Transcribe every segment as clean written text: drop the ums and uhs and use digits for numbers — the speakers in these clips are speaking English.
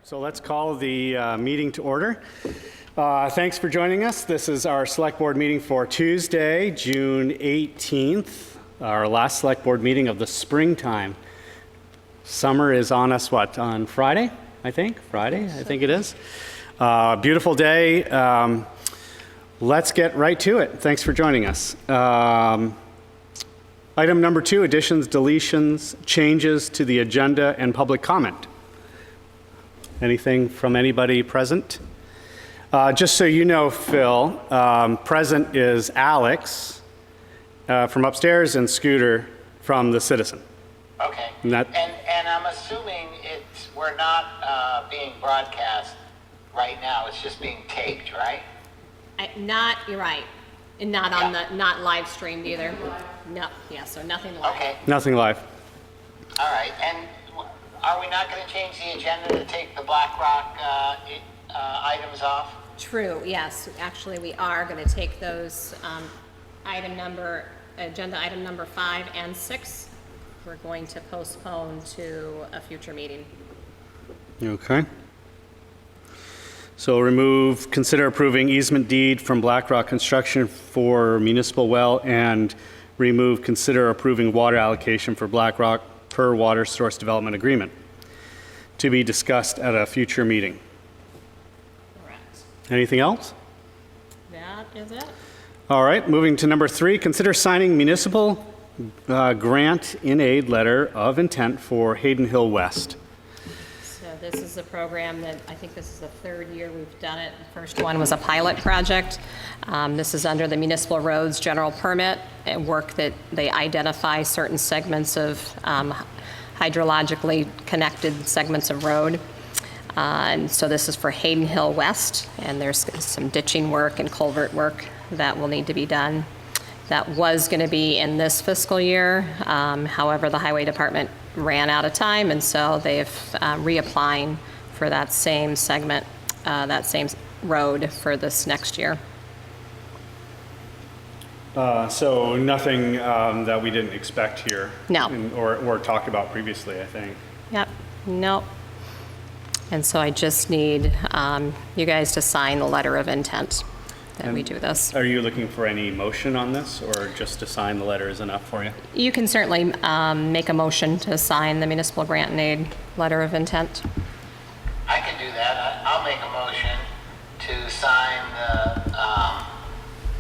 So let's call the meeting to order. Thanks for joining us. This is our Select Board meeting for Tuesday, June 18th, our last Select Board meeting of the springtime. Summer is on us, what, on Friday, I think? Friday, I think it is. Beautiful day. Let's get right to it. Thanks for joining us. Item number 2, additions, deletions, changes to the agenda, and public comment. Anything from anybody present? Just so you know, Phil, present is Alex from upstairs and Scooter from the Citizen. Okay. And I'm assuming we're not being broadcast right now. It's just being taped, right? You're right. And not on not live streamed either. No, yeah, so nothing live. Okay. Nothing live. All right. And are we not going to change the agenda to take the BlackRock items off? True, yes. Actually, we are going to take those agenda item number 5 and 6. We're going to postpone to a future meeting. Okay. So consider approving easement deed from BlackRock Construction for municipal well, and consider approving water allocation for BlackRock per water source development agreement to be discussed at a future meeting. Correct. Anything else? That is it. All right, moving to number 3, consider signing municipal grant in aid letter of intent for Hayden Hill West. So this is a program that I think this is the 3rd year we've done it. The first one was a pilot project. This is under the municipal roads general permit and work that they identify certain segments of hydrologically connected segments of road. And so this is for Hayden Hill West, and there's some ditching work and culvert work that will need to be done. That was going to be in this fiscal year. However, the highway department ran out of time, and so they've reapplying for that same segment, that same road for this next year. So nothing that we didn't expect here. No. Or talked about previously, I think. Yep, nope. And so I just need you guys to sign the letter of intent that we do this. Are you looking for any motion on this, or just to sign the letter is enough for you? You can certainly make a motion to sign the municipal grant and aid letter of intent. I can do that. I'll make a motion to sign the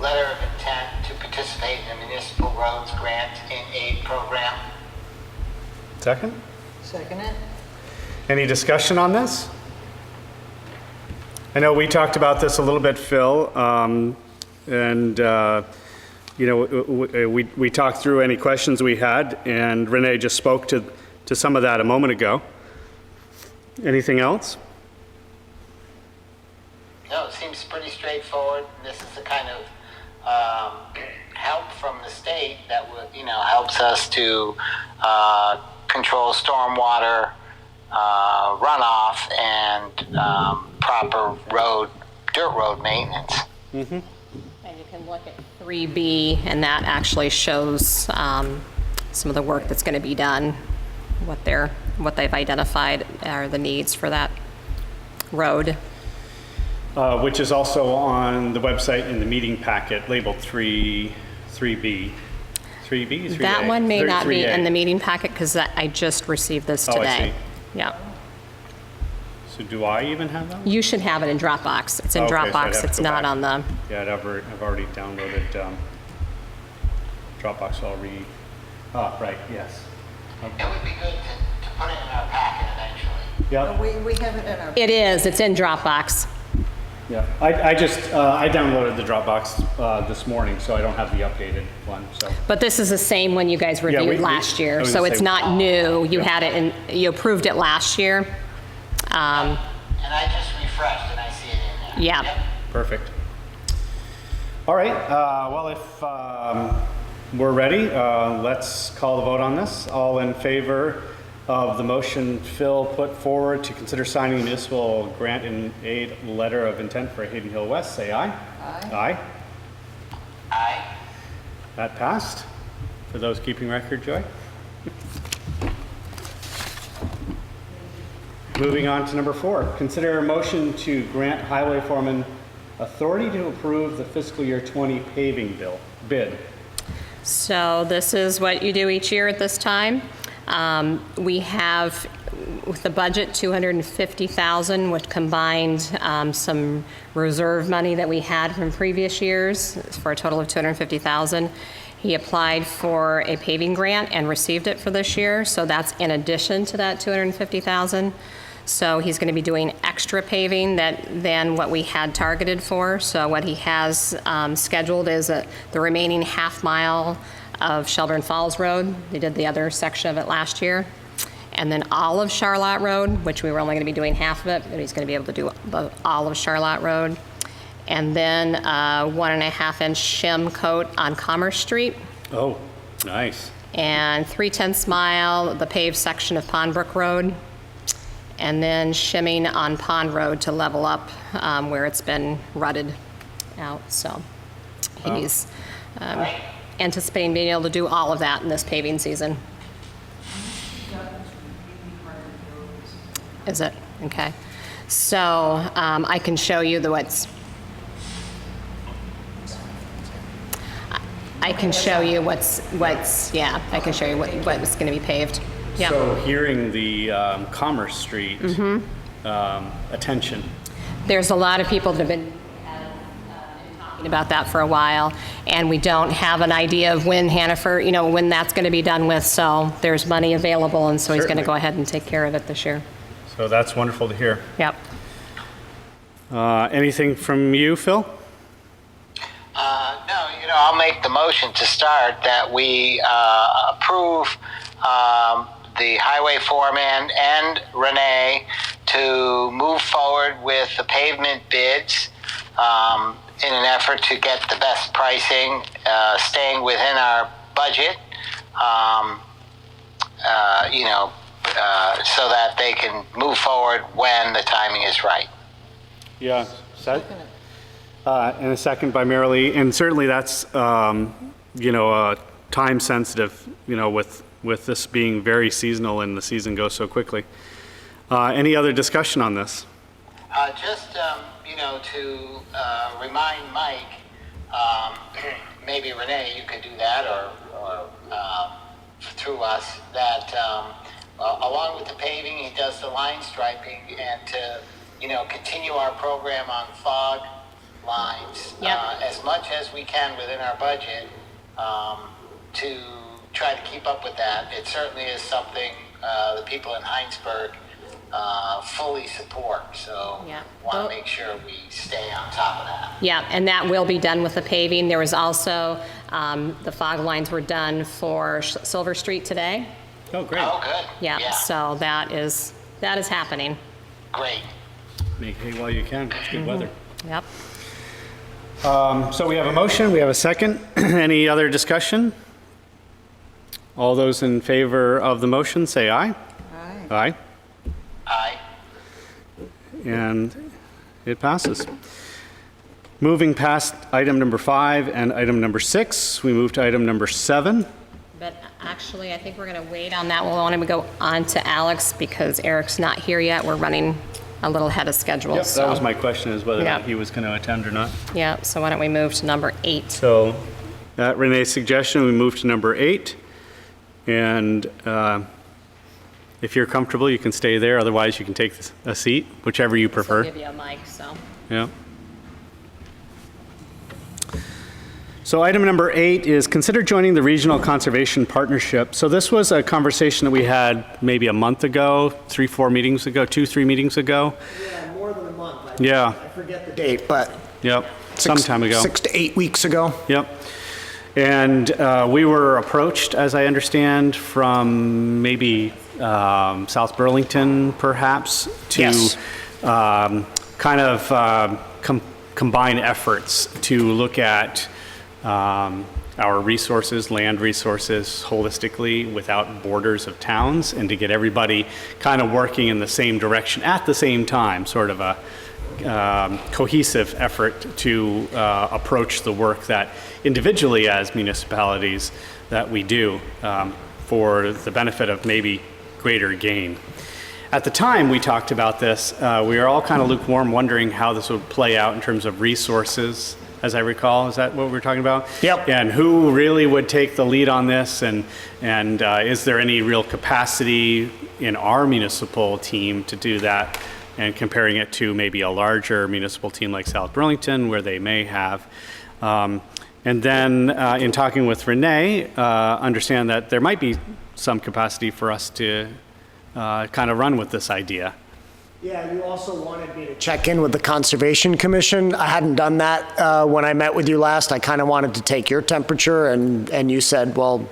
letter of intent to participate in the municipal roads grant in aid program. Second? Second it. Any discussion on this? I know we talked about this a little bit, Phil, we talked through any questions we had, and Renee just spoke to some of that a moment ago. Anything else? No, it seems pretty straightforward. This is the kind of help from the state that would, helps us to control stormwater runoff and proper dirt road maintenance. Mm-hmm. And you can look at 3B, and that actually shows some of the work that's going to be done, what they've identified are the needs for that road. Which is also on the website in the meeting packet labeled 3B. 3B? 3A? That one may not be in the meeting packet because I just received this today. Oh, I see. Yeah. So do I even have that one? You should have it in Dropbox. It's in Okay, so I'd Dropbox. have to It's go not back. on the. Yeah, I've already downloaded Dropbox, so I'll right, yes. It would be good to put it in our packet eventually. Yeah, We have it in our. It is. It's in Dropbox. yeah. I downloaded the Dropbox this morning, so I don't have the updated one, so. But this is the same one you guys reviewed last I year, was so gonna it's say- not new. You Yeah. had it in. You approved it last year. And I just refreshed and I see it in there. Yeah. Yep. Perfect. All right, well, if we're ready, let's call the vote on this. All in favor of the motion Phil put forward to consider signing the municipal grant and aid letter of intent for Hayden Hill West, say aye. Aye. Aye. Aye. That passed. For those keeping record, Joy? Moving on to number 4, consider a motion to grant highway foreman authority to approve the fiscal year 20 paving bid. So this is what you do each year at this time. We have, with the budget, $250,000, which combined some reserve money that we had from previous years for a total of $250,000. He applied for a paving grant and received it for this year, so that's in addition to that $250,000. So he's going to be doing extra paving than what we had targeted for. So what he has scheduled is the remaining half mile of Shelburne Falls Road. They did the other section of it last year. And then all of Charlotte Road, which we were only going to be doing half of it, but he's going to be able to do all of Charlotte Road. And then 1.5-inch shim coat on Commerce Street. Oh, nice. And 3/10 mile, the paved section of Pondbrook Road. And then shimming on Pond Road to level up where it's been rutted out. So he's anticipating being able to do all of that in this paving season. Is it? Okay. So I can show you I can show you what's I can show you what's going to be paved. Yep. So hearing the Commerce Street attention. There's a lot of people that have been talking about that for a while, and we don't have an idea of when Hannaford, when that's going to be done with, so there's money available, and so he's going to go ahead and take care of it this year. So that's wonderful to hear. Yep. Anything from you, Phil? No, I'll make the motion to start that we approve the highway foreman and Renee to move forward with the pavement bids in an effort to get the best pricing, staying within our budget, so that they can move forward when the timing is right. Yeah. And a second by Mary Lee. And certainly that's, time sensitive, with this being very seasonal and the season goes so quickly. Any other discussion on this? Just, to remind Mike, maybe Renee, you could do that or through us, that along with the paving, he does the line striping, and to, continue our program on fog lines as much as we can within our budget to try to keep up with that. It certainly is something the people in Hinesburg fully support, so want to make sure we stay on top of that. Yeah, and that will be done with the paving. There was also, the fog lines were done for Silver Street today. Oh, great. Oh, good. Yeah, so that is happening. Great. Make hay while you can. It's good weather. Yep. So we have a motion, we have a second. Any other discussion? All those in favor of the motion, say aye. Aye. Aye. Aye. And it passes. Moving past item number 5 and item number 6, we move to item number 7. But actually, I think we're going to wait on that. We'll want to go on to Alex because Eric's not here yet. We're running a little ahead of schedule. Yep, so. that was my question, is whether or not Yeah. he was going to attend or not. Yeah, so why don't we move to number 8? So at Renee's suggestion, we move to number 8. And if you're comfortable, you can stay there. Otherwise, you can take a seat, whichever you I'll prefer. give you a mic, so. Yeah. So item number 8 is consider joining the Regional Conservation Partnership. So this was a conversation that we had maybe a month ago, 3 meetings ago. Yeah, more than a month. Yeah. I forget the date, but Yep, some time ago. 6 to 8 weeks ago. Yep. And we were approached, as I understand, from maybe South Burlington, perhaps, to Yes. kind of combine efforts to look at our resources, land resources, holistically without borders of towns, and to get everybody kind of working in the same direction at the same time, sort of a cohesive effort to approach the work that individually as municipalities that we do for the benefit of maybe greater gain. At the time we talked about this, we were all kind of lukewarm, wondering how this would play out in terms of resources, as I recall. Is that what we were talking about? Yep. And who really would take the lead on this, and is there any real capacity in our municipal team to do that? And comparing it to maybe a larger municipal team like South Burlington, where they may have. And then in talking with Renee, understand that there might be some capacity for us to kind of run with this idea. Yeah, you also wanted me to check in with the Conservation Commission. I hadn't done that when I met with you last. I kind of wanted to take your temperature, and you said, well,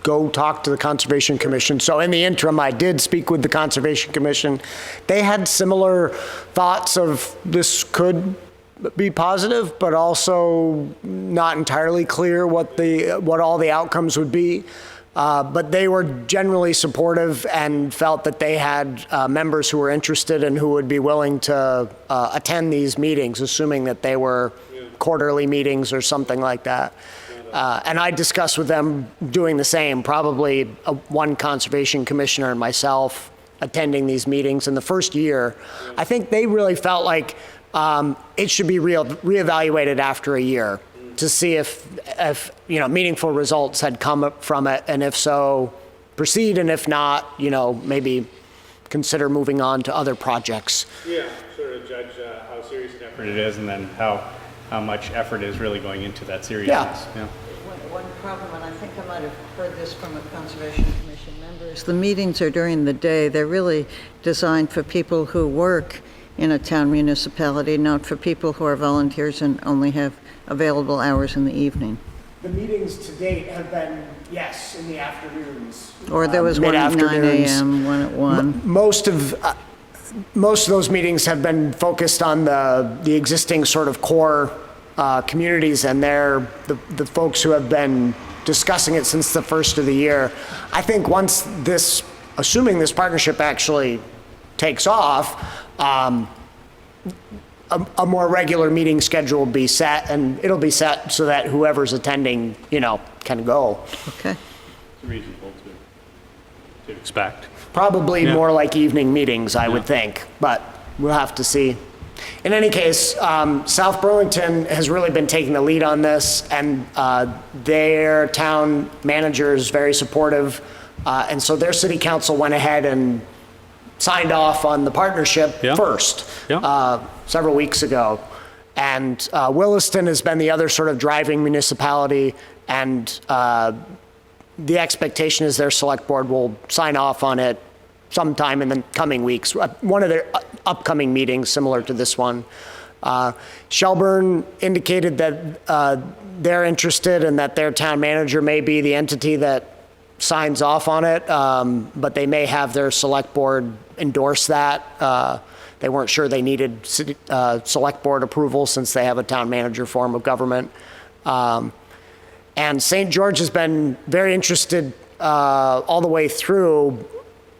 go talk to the Conservation Commission. So in the interim, I did speak with the Conservation Commission. They had similar thoughts of this could be positive, but also not entirely clear what all the outcomes would be. But they were generally supportive and felt that they had members who were interested and who would be willing to attend these meetings, assuming that they were quarterly meetings or something like that. And I discussed with them doing the same, probably one conservation commissioner and myself attending these meetings in the first year. I think they really felt like it should be reevaluated after a year to see if meaningful results had come from it, and if so, proceed, and if not, maybe consider moving on to other projects. Yeah, sort of judge how serious an effort it is, and then how much effort is really going into that seriousness. Yeah. One problem, and I think I might have heard this from a Conservation Commission member, is the meetings are during the day. They're really designed for people who work in a town municipality, not for people who are volunteers and only have available hours in the evening. The meetings to date have been, yes, in the afternoons. Or there was one at 9 a.m., one at 1. Most of those meetings have been focused on the existing sort of core communities, and they're the folks who have been discussing it since the first of the year. I think once assuming this partnership actually takes off, a more regular meeting schedule will be set, and it'll be set so that whoever's attending, can go. Okay. It's reasonable to expect. Probably more like evening meetings, I would think, but we'll have to see. In any case, South Burlington has really been taking the lead on this, and their town manager is very supportive, and so their city council went ahead and signed off on the partnership first several weeks ago. And Williston has been the other sort of driving municipality, and the expectation is their select board will sign off on it sometime in the coming weeks, one of their upcoming meetings similar to this one. Shelburne indicated that they're interested and that their town manager may be the entity that signs off on it, but they may have their select board endorse that. They weren't sure they needed select board approval since they have a town manager form of government. And St. George has been very interested all the way through,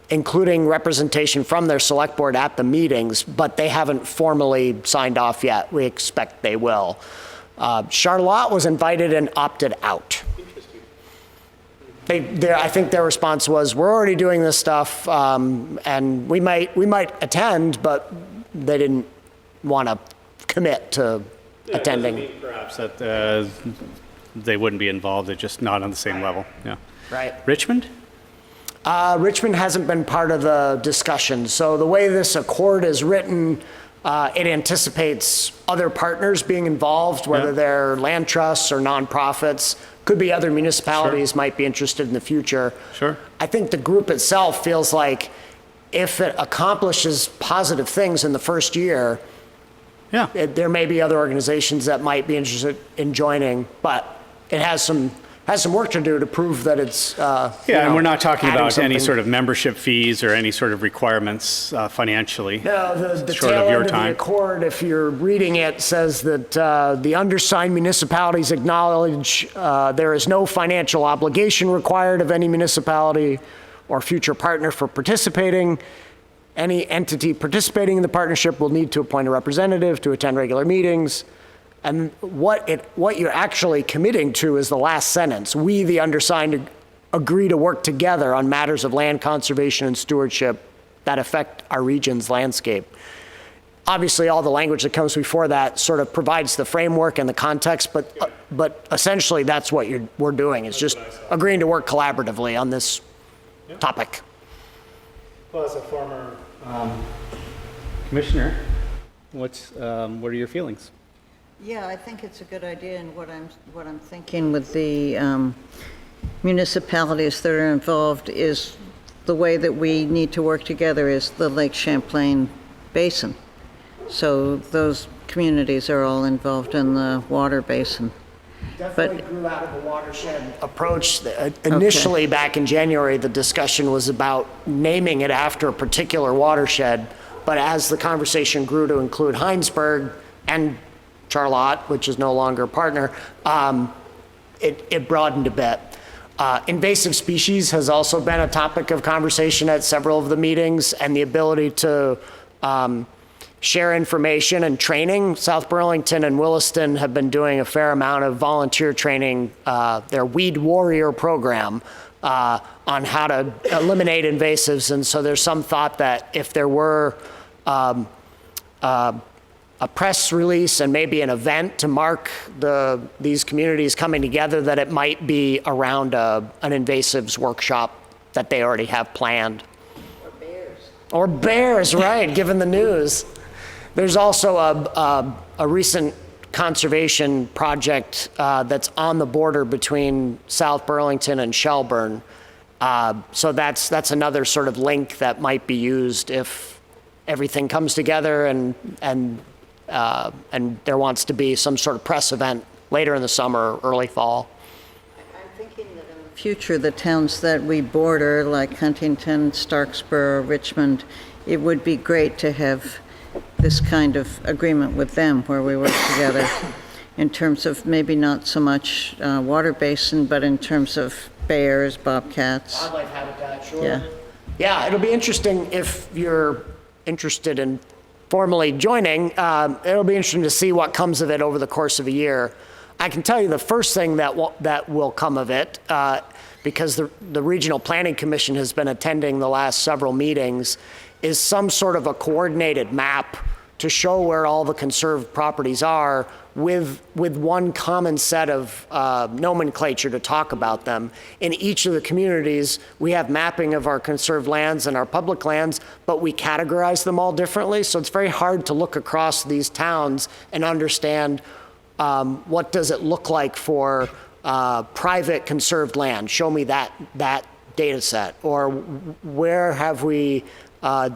including representation from their select board at the meetings, but they haven't formally signed off yet. We expect they will. Charlotte was invited and opted out. I think their response was, we're already doing this stuff, and we might attend, but they didn't want to commit to attending. It doesn't mean perhaps that they wouldn't be involved, they're just not on the same level. Yeah. Right. Richmond? Richmond hasn't been part of the discussion. So the way this accord is written, it anticipates other partners being involved, whether they're land trusts or nonprofits. Could be other municipalities might be interested in the future. Sure. I think the group itself feels like if it accomplishes positive things in the first year, there may be other organizations that might be interested in joining, but it has some work to do to prove that it's and we're not talking about something. any sort of membership fees or any sort of requirements financially. No, the short tail of your end of time. the accord, if you're reading it, says that the undersigned municipalities acknowledge there is no financial obligation required of any municipality or future partner for participating. Any entity participating in the partnership will need to appoint a representative to attend regular meetings. And what you're actually committing to is the last sentence. We, the undersigned, agree to work together on matters of land conservation and stewardship that affect our region's landscape. Obviously, all the language that comes before that sort of provides the framework and the context, but essentially that's what we're doing, is just agreeing to work collaboratively on this topic. Well, as a former commissioner, what are your feelings? Yeah, I think it's a good idea, and what I'm thinking with the municipalities that are involved is the way that we need to work together is the Lake Champlain Basin. So those communities are all involved in the water basin. Definitely grew out of a watershed approach. Initially, back in January, the discussion was about naming it after a particular watershed, but as the conversation grew to include Hinesburg and Charlotte, which is no longer a partner, it broadened a bit. Invasive species has also been a topic of conversation at several of the meetings, and the ability to share information and training. South Burlington and Williston have been doing a fair amount of volunteer training, their Weed Warrior program, on how to eliminate invasives. And so there's some thought that if there were a press release and maybe an event to mark these communities coming together, that it might be around an invasives workshop that they already have planned. Or bears, right, given the news. There's also a recent conservation project that's on the border between South Burlington and Shelburne. So that's another sort of link that might be used if everything comes together and there wants to be some sort of press event later in the summer, early fall. I'm thinking that in the future, the towns that we border, like Huntington, Starksboro, Richmond, it would be great to have this kind of agreement with them where we work together in terms of maybe not so much water basin, but in terms of bears, bobcats. Wildlife habitat, sure. Yeah. Yeah, it'll be interesting if you're interested in formally joining. It'll be interesting to see what comes of it over the course of a year. I can tell you the first thing that will come of it, because the Regional Planning Commission has been attending the last several meetings, is some sort of a coordinated map to show where all the conserved properties are with one common set of nomenclature to talk about them. In each of the communities, we have mapping of our conserved lands and our public lands, but we categorize them all differently. So it's very hard to look across these towns and understand what does it look like for private conserved land. Show me that data set. Or where have we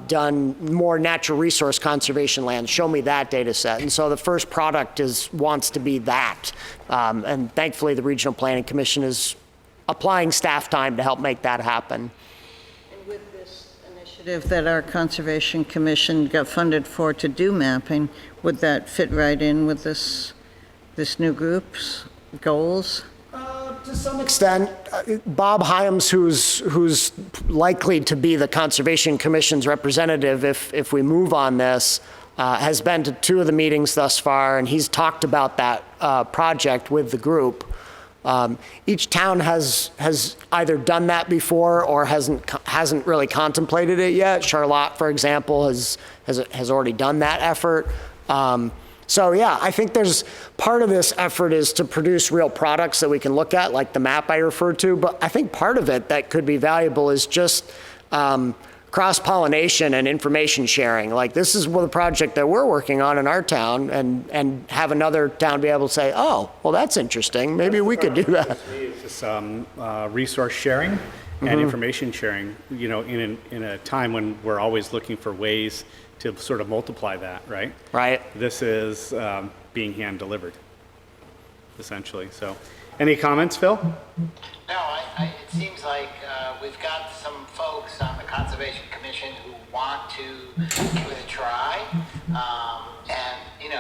done more natural resource conservation land? Show me that data set. And so the first product wants to be that. And thankfully the Regional Planning Commission is applying staff time to help make that happen. And with this initiative that our Conservation Commission got funded for to do mapping, would that fit right in with this new group's goals? To some extent, Bob Hyams, who's likely to be the Conservation Commission's representative if we move on this, has been to 2 of the meetings thus far, and he's talked about that project with the group. Each town has either done that before or hasn't really contemplated it yet. Charlotte, for example, has already done that effort. So yeah, I think there's part of this effort is to produce real products that we can look at, like the map I referred to, but I think part of it that could be valuable is just cross-pollination and information sharing. Like, this is the project that we're working on in our town, and have another town be able to say, oh, well, that's interesting, maybe we could do that. It's resource sharing and information sharing, in a time when we're always looking for ways to sort of multiply that, right? Right. This is being hand delivered, essentially. So, any comments, Phil? No, it seems like we've got some folks on the Conservation Commission who want to give it a try. And,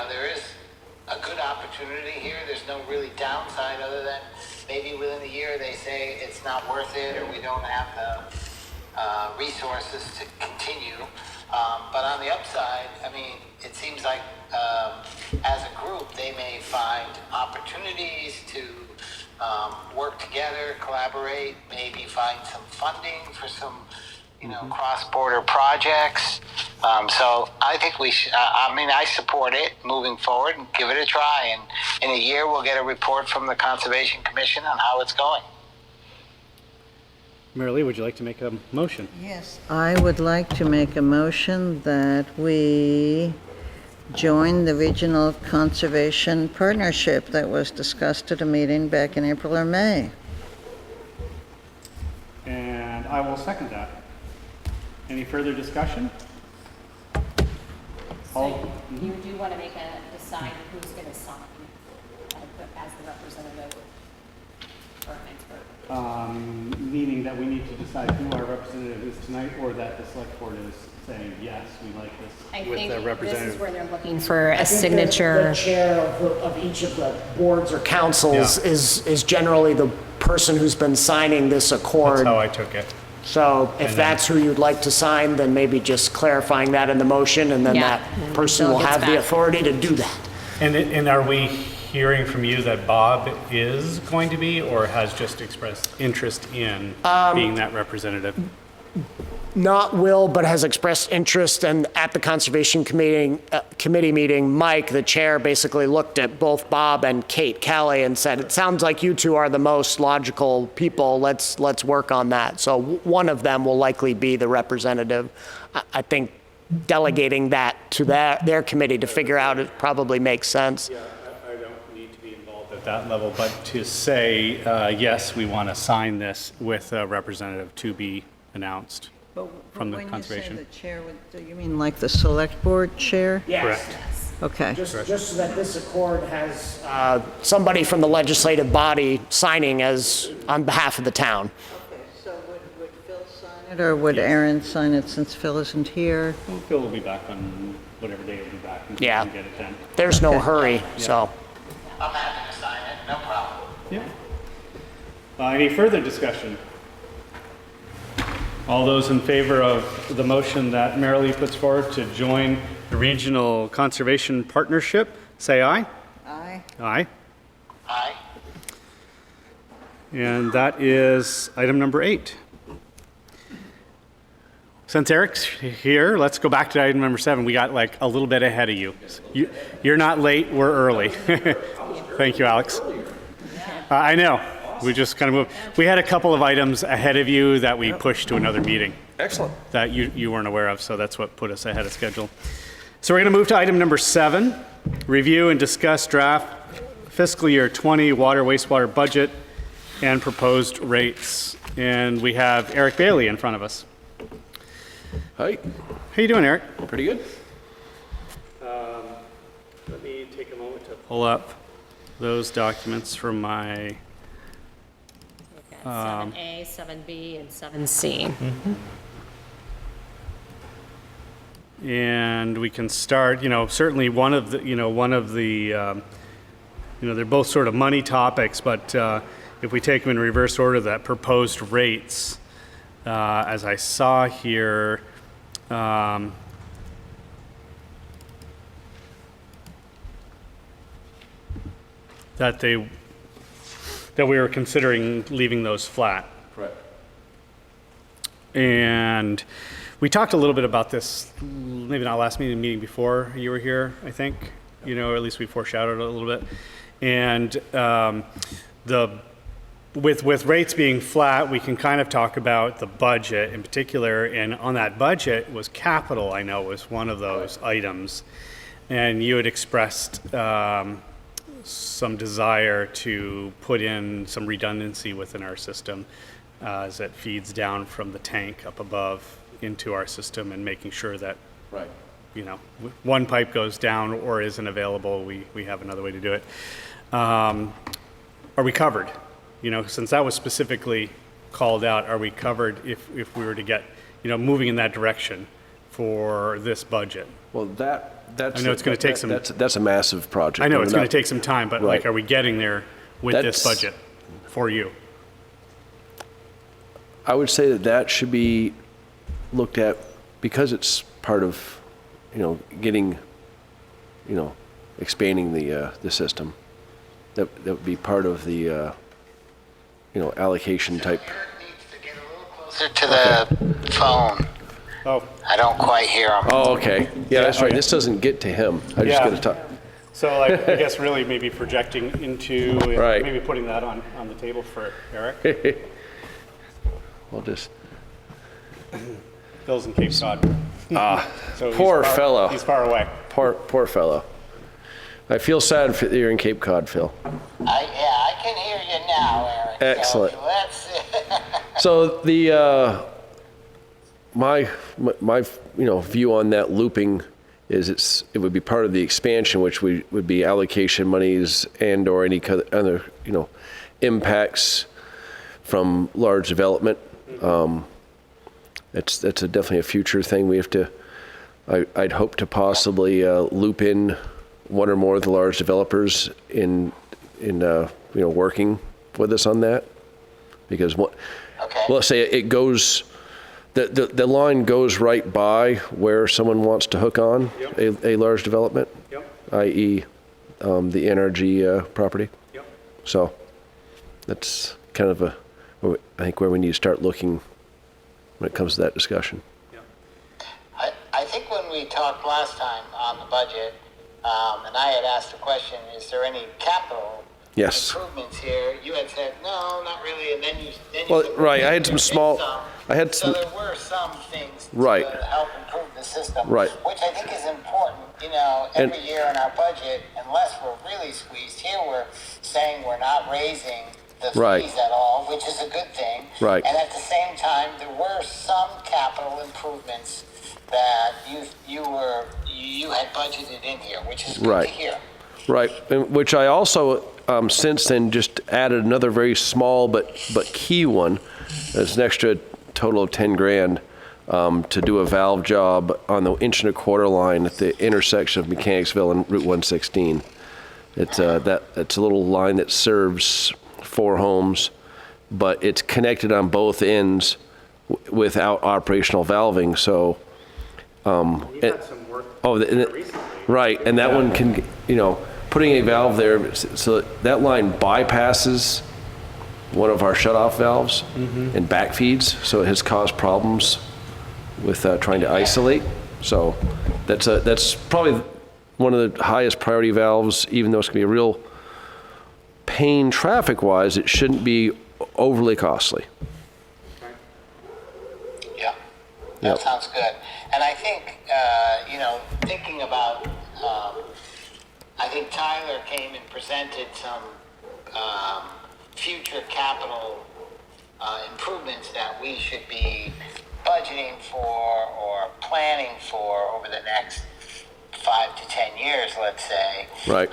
there is a good opportunity here. There's no really downside other than maybe within a year they say it's not worth it or we don't have the resources to continue. But on the upside, it seems like as a group, they may find opportunities to work together, collaborate, maybe find some funding for some cross-border projects. So I think we should, I support it moving forward and give it a try. And in a year, we'll get a report from the Conservation Commission on how it's going. Mary Lee, would you like to make a motion? Yes. I would like to make a motion that we join the Regional Conservation Partnership that was discussed at a meeting back in April or May. And I will second that. Any further discussion? So you do want to decide who's going to sign as the representative for Hinesburg? Meaning that we need to decide who our representative is tonight, or that the select board is saying, yes, we like this I with think the this representative. is where they're looking for a The signature. chair of each of the boards or councils Yeah. is generally the person who's been signing this accord. That's how I took it. So if then- that's who you'd like to sign, then maybe just clarifying that in the motion, and then Yeah. that person Bill will gets have the back. authority to do that. And are we hearing from you that Bob is going to be, or has just expressed interest in being that representative? Not will, but has expressed interest, and at the Conservation Committee meeting, Mike, the chair, basically looked at both Bob and Kate Kelly and said, it sounds like you two are the most logical people, let's work on that. So one of them will likely be the representative. I think delegating that to their committee to figure out it probably makes sense. Yeah, I don't need to be involved at that level, but to say, yes, we want to sign this with a representative to be announced from the conservation. When you say the chair, do you mean like the select board chair? Correct. Okay. Just so that this accord has somebody from the legislative body signing as on behalf of the town. Okay, so would Phil sign it, or would Aaron sign it since Phil isn't here? Phil will be back on whatever day he'll be back, and Yeah. we can get it done. There's no hurry, so. I'm happy to sign it, no problem. Yeah. Any further discussion? All those in favor of the motion that Marilee puts forward to join the Regional Conservation Partnership, say aye. Aye. Aye. Aye. And that is item number 8. Since Eric's here, let's go back to item number 7. We got like a little bit ahead of you. You're not late, we're early. Thank you, Alex. I know. We just kind of moved. We had a couple of items ahead of you that we pushed to another meeting. Excellent. That you weren't aware of, so that's what put us ahead of schedule. So we're going to move to item number 7, review and discuss draft fiscal year 20 water wastewater budget and proposed rates. And we have Eric Bailey in front of us. Hi, How you doing, Eric? pretty good. Let me take a moment to pull up those documents from my... 7A, 7B, and 7C. And we can start, certainly one of the, they're both sort of money topics, but if we take them in reverse order, that proposed rates, as I saw here, that we were considering leaving those flat. Right. And we talked a little bit about this, maybe not last meeting before you were here, I think. Or at least we foreshadowed it a little bit. And with rates being flat, we can kind of talk about the budget in particular. And on that budget was capital, I know, was one of those items. And you had expressed some desire to put in some redundancy within our system as it feeds down from the tank up above into our system, and making sure that, Right. one pipe goes down or isn't available, we have another way to do it. Are we covered? Since that was specifically called out, are we covered if we were to get, moving in that direction for this budget? Well, that's. I know it's gonna take some- That's a massive project. I know it's We're going not- to take some time, but Right. are we getting there with this That's- budget for you? I would say that should be looked at, because it's part of, getting, expanding the system. That would be part of the, allocation type. Eric needs to get a little closer to the phone. Oh, I don't quite hear him. Oh, okay. Yeah, that's right. okay. This doesn't get to him. I just Yeah. got to talk. so like, I guess really maybe projecting into, Right. maybe putting that on the table for Eric. We'll just, Bill's in Cape Cod. So he's poor far- fellow. He's far away. poor fellow. I feel sad for you're in Cape Cod, Phil. I can hear you now, Eric. Excellent. So let's. So the my view on that looping is it would be part of the expansion, which would be allocation monies and or any other impacts from large development. That's definitely a future thing. We have to. I'd hope to possibly loop in one or more of the large developers in working with us on that, because Okay. well, let's say it goes, the line goes right by where someone wants to hook on a large development, Yep. i.e. The NRG property. Yep. So that's kind of I think where we need to start looking when it comes to that discussion. I think when we talked last time on the budget, and I had asked the question, is there any capital Yes. improvements here? You had said, no, not really, and then you Well, said, right, I had some "There is small- some." I had So some- there were some things Right. to help improve the system, Right. which I think is important. Every year in our budget, unless we're really squeezed, here we're saying we're not raising the Right. fees at all, which is a good thing. Right. And at the same time, there were some capital improvements that you had budgeted in here, which is good Right. to hear. Right, and which I also since then just added another very small but key one. It's an extra total of 10 grand to do a valve job on the 1.25 inch line at the intersection of Mechanicsville and Route 116. It's it's a little line that serves 4 homes, but it's connected on both ends without operational valving. So We've had some work recently. right, and that one can, putting a valve there, so that line bypasses one of our shutoff valves and backfeeds, so it has caused problems with trying to isolate. So that's probably one of the highest priority valves, even though it's going to be a real pain traffic-wise, it shouldn't be overly costly. Yeah, that Yep. sounds good. And I think, thinking about, I think Tyler came and presented some future capital improvements that we should be budgeting for or planning for over the next 5 to 10 years, let's say. Right.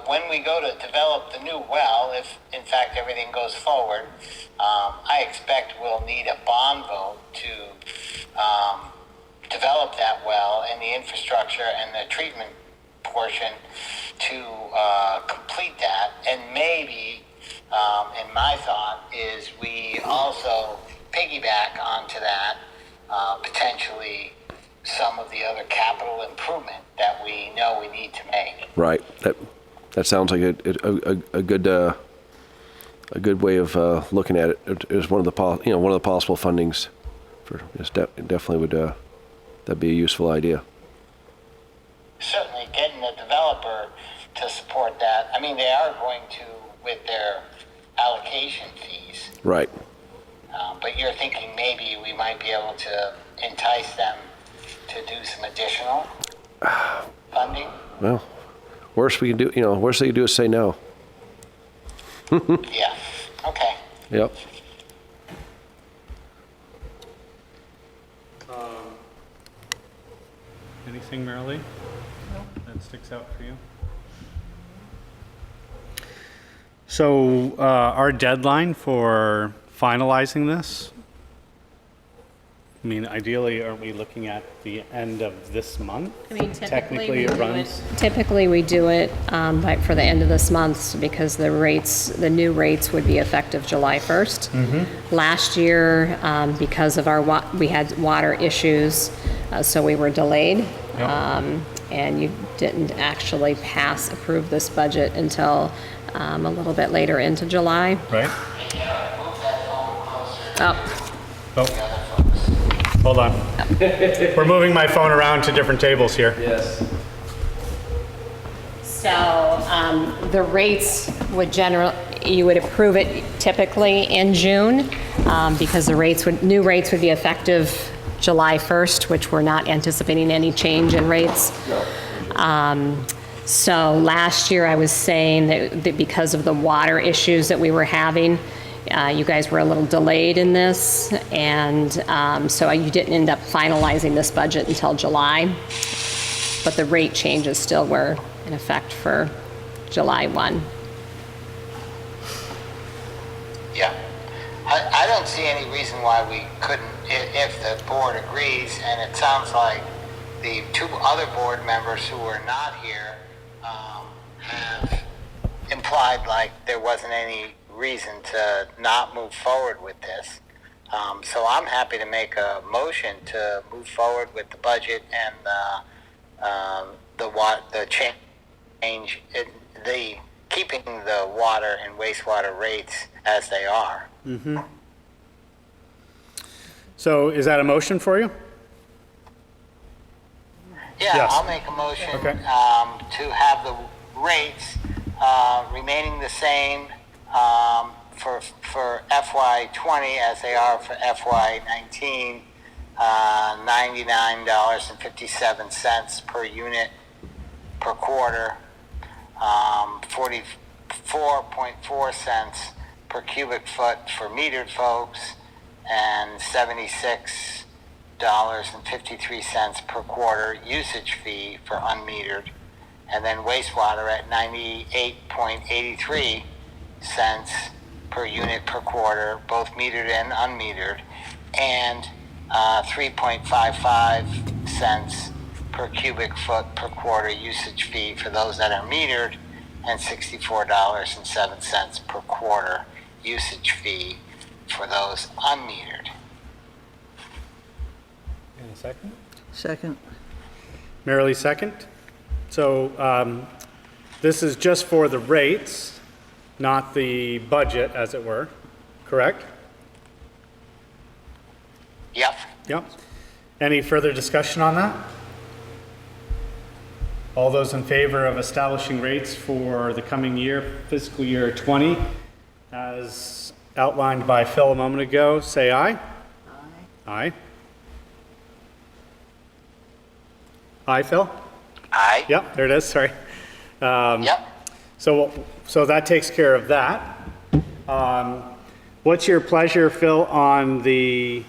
When we go to develop the new well, if in fact everything goes forward, I expect we'll need a bond vote to develop that well and the infrastructure and the treatment portion to complete that. And maybe, in my thought, is we also piggyback onto that, potentially some of the other capital improvement that we know we need to make. Right. That sounds like a good way of looking at it. It is one of the possible fundings for. Definitely would that'd be a useful idea. Certainly getting the developer to support that. I mean, they are going to with their allocation fees. Right. But you're thinking maybe we might be able to entice them to do some additional funding? Well, worst they can do is say no. Yeah. Okay. Yep. Anything, Marilee? That sticks out for you? So our deadline for finalizing this, I mean, ideally, aren't we looking at the end of this month? I mean, Technically, it runs. Typically, we do it for the end of this month because the new rates would be effective July 1st. Last year, because of we had water issues, so we were delayed. And you didn't actually approve this budget until a little bit later into July. Right. Oh, Oh, hold on. We're moving my phone around to different tables here. Yes. so the rates would you would approve it typically in June because new rates would be effective July 1st, which we're not anticipating any change in rates. So last year I was saying that because of the water issues that we were having, you guys were a little delayed in this, and so you didn't end up finalizing this budget until July. But the rate changes still were in effect for July 1. Yeah. I don't see any reason why we couldn't, if the board agrees, and it sounds like the two other board members who were not here have implied like there wasn't any reason to not move forward with this. So I'm happy to make a motion to move forward with the budget and the change, keeping the water and wastewater rates as they are. So is that a motion for you? Yeah, Yes. I'll make a motion Okay. to have the rates remaining the same for FY20 as they are for FY19, $99.57 per unit per quarter, 44.4 cents per cubic foot for metered folks, and $76.53 per quarter usage fee for unmetered, and then wastewater at 98.83 cents per unit per quarter, both metered and unmetered, and 3.55 cents per cubic foot per quarter usage fee for those that are metered, and $64.07 per quarter usage fee for those unmetered. In a second. Second. Marilee, second. So this is just for the rates, not the budget, as it were, correct? Yep. Yep. Any further discussion on that? All those in favor of establishing rates for the coming year, fiscal year 20, as outlined by Phil a moment ago, say aye. Aye. Aye, Phil? Aye. Yep, there it is, sorry. Yep. So that takes care of that. What's your pleasure, Phil, on the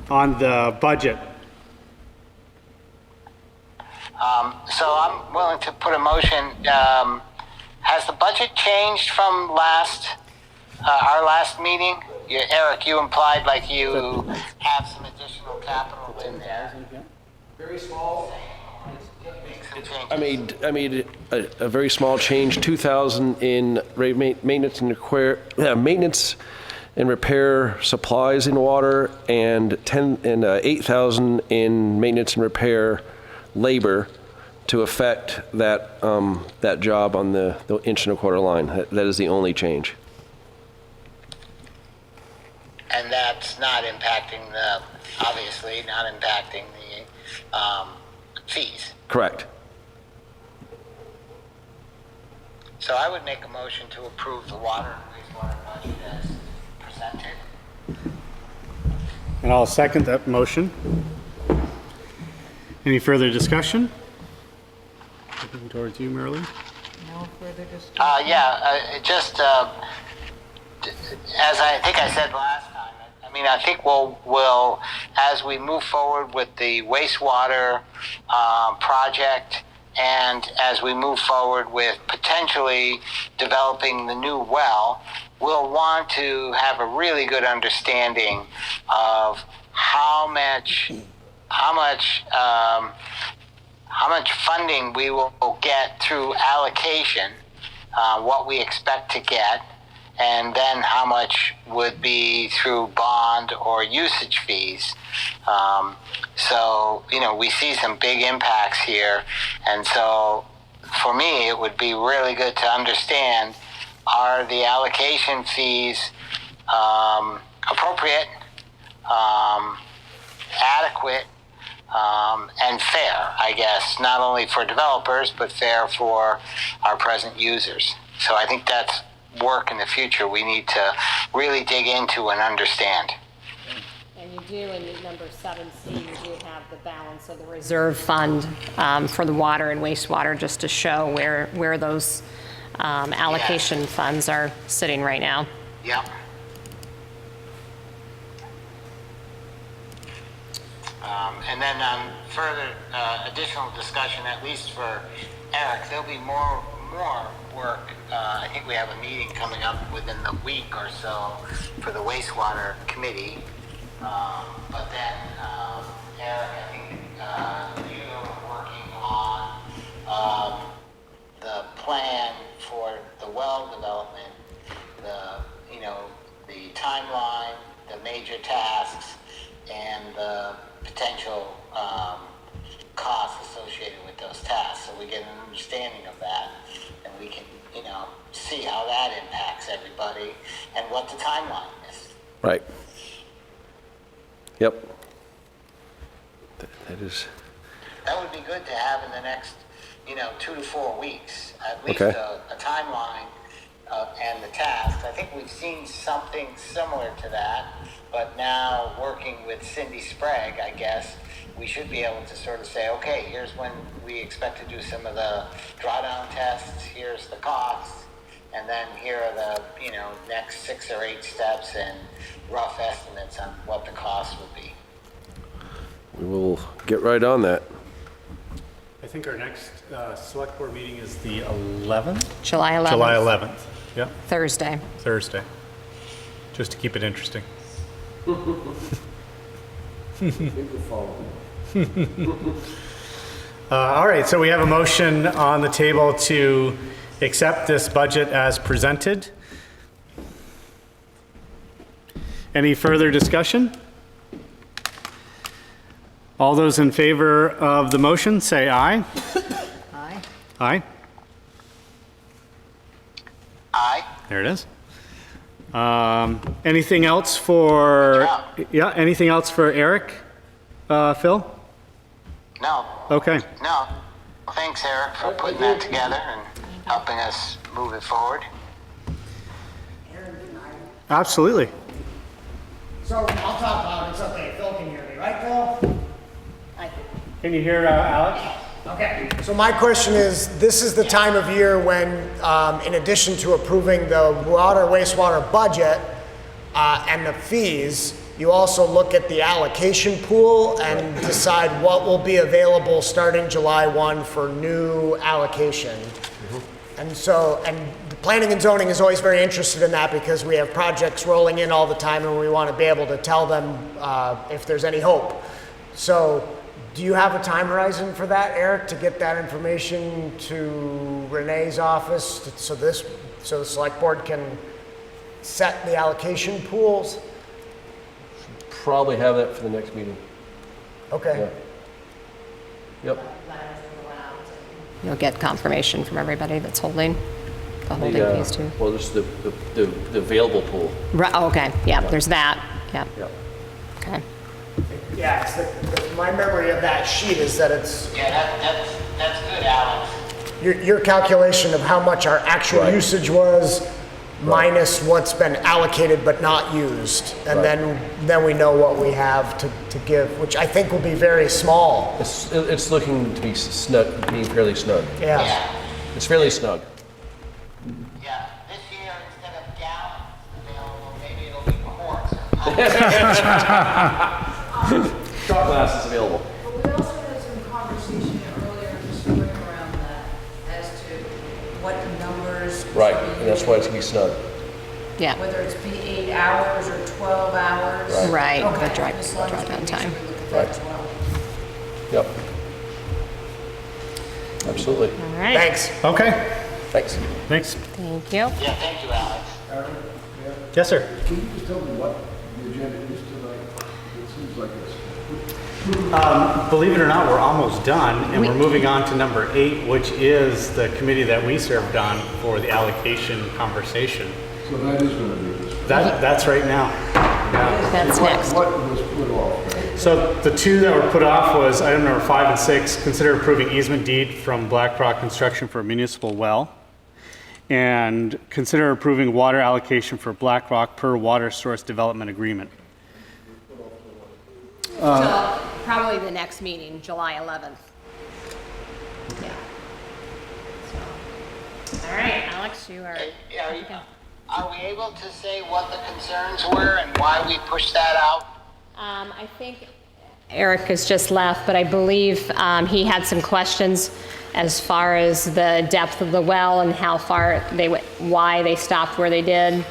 budget? So I'm willing to put a motion. Has the budget changed from our last meeting? Eric, you implied like you have some additional capital in there. Very small. Make some changes. I made a very small change, 2,000 in maintenance and repair supplies in water, and 8,000 in maintenance and repair labor to affect that that job on the inch and a quarter line. That is the only change. And that's not impacting obviously not impacting the fees. Correct. So I would make a motion to approve the water and wastewater budget as presented. And I'll second that motion. Any further discussion? Looking towards you, Marilee. No further discussion? Just as I think I said last time, I think we'll as we move forward with the wastewater project, and as we move forward with potentially developing the new well, we'll want to have a really good understanding of how much funding we will get through allocation, what we expect to get, and then how much would be through bond or usage fees. So, we see some big impacts here. And so for me, it would be really good to understand, are the allocation fees appropriate, adequate, and fair, I guess, not only for developers, but fair for our present users. So I think that's work in the future we need to really dig into and understand. And you do, in number 7C, you do have the balance of the reserve fund for the water and wastewater, just to show where those allocation funds are sitting right now. Yep. And then further additional discussion, at least for Eric, there'll be more work. I think we have a meeting coming up within the week or so for the wastewater committee. But then, Eric, I think you are working on the plan for the well development, the timeline, the major tasks, and the potential costs associated with those tasks. So we get an understanding of that, and we can, see how that impacts everybody and what the timeline is. Right. Yep. That is. That would be good to have in the next, 2 to 4 weeks, at least Okay. a timeline and the tasks. I think we've seen something similar to that, but now working with Cindy Sprague, I guess, we should be able to sort of say, okay, here's when we expect to do some of the drawdown tests, here's the costs, and then here are the, next 6 or 8 steps and rough estimates on what the costs would be. We will get right on that. I think our next select board meeting is the 11th? July 11th. July 11th, yep, Thursday. Thursday, just to keep it interesting. All right, so we have a motion on the table to accept this budget as presented. Any further discussion? All those in favor of the motion, say aye. Aye. Aye, Aye? there it is. Anything else for, yeah, anything else for Eric, Phil? No. Okay, No. Thanks, Eric, for putting that together and helping us move it forward. absolutely. So I'll talk about it, something Phil can hear me, right, Phil? Can you hear Alex? Okay. So my question is, this is the time of year when, in addition to approving the water wastewater budget and the fees, you also look at the allocation pool and decide what will be available starting July 1 for new allocation. And so, and the planning and zoning is always very interested in that because we have projects rolling in all the time and we want to be able to tell them if there's any hope. So, do you have a time horizon for that, Eric, to get that information to Renee's office so the select board can set the allocation pools? Probably have that for the next meeting. Okay. Yeah. Yep. You'll get confirmation from everybody that's holding the holding fees too. Well, just the available pool. Right, oh, okay, yeah, there's that, yeah, Yep. okay. Yeah, my memory of that sheet is that it's Yeah, that's good, Alex. your calculation of how much our actual Right. usage was minus what's been allocated but not used. And Right. then we know what we have to give, which I think will be very small. It's looking to be snug, being fairly snug. Yeah. Yeah. It's fairly snug. Yeah, this year, instead of gallons available, maybe it'll be quarts. Shot glass is available. But we also had some conversation earlier, just going around that, as to what numbers. Right, should be and that's why it's gonna be snug. Yeah, Whether it's be 8 hours or 12 hours. right, the Okay, drive as long as we down make sure time. we look at that Right. as well. Yep. Absolutely. All right, Thanks. Okay, Thanks. thanks. thank you. Yeah, thank you, Alex. Yes, sir. Can you just tell me what the agenda is tonight? It seems like it's... Believe it or not, we're almost done, and we're moving on to number 8, which is the committee that we served on for the allocation conversation. So that is going to be this. That's right now. Yeah. That's next. What was put off? So the two that were put off was item number 5 and 6, consider approving easement deed from Blackrock Construction for a municipal well. And consider approving water allocation for Blackrock per water source development agreement. So probably the next meeting, July 11th. Yeah. So, all right, Alex, you are. Are we able to say what the concerns were and why we pushed that out? I think Eric has just left, but I believe he had some questions as far as the depth of the well and how far they went, why they stopped where they did.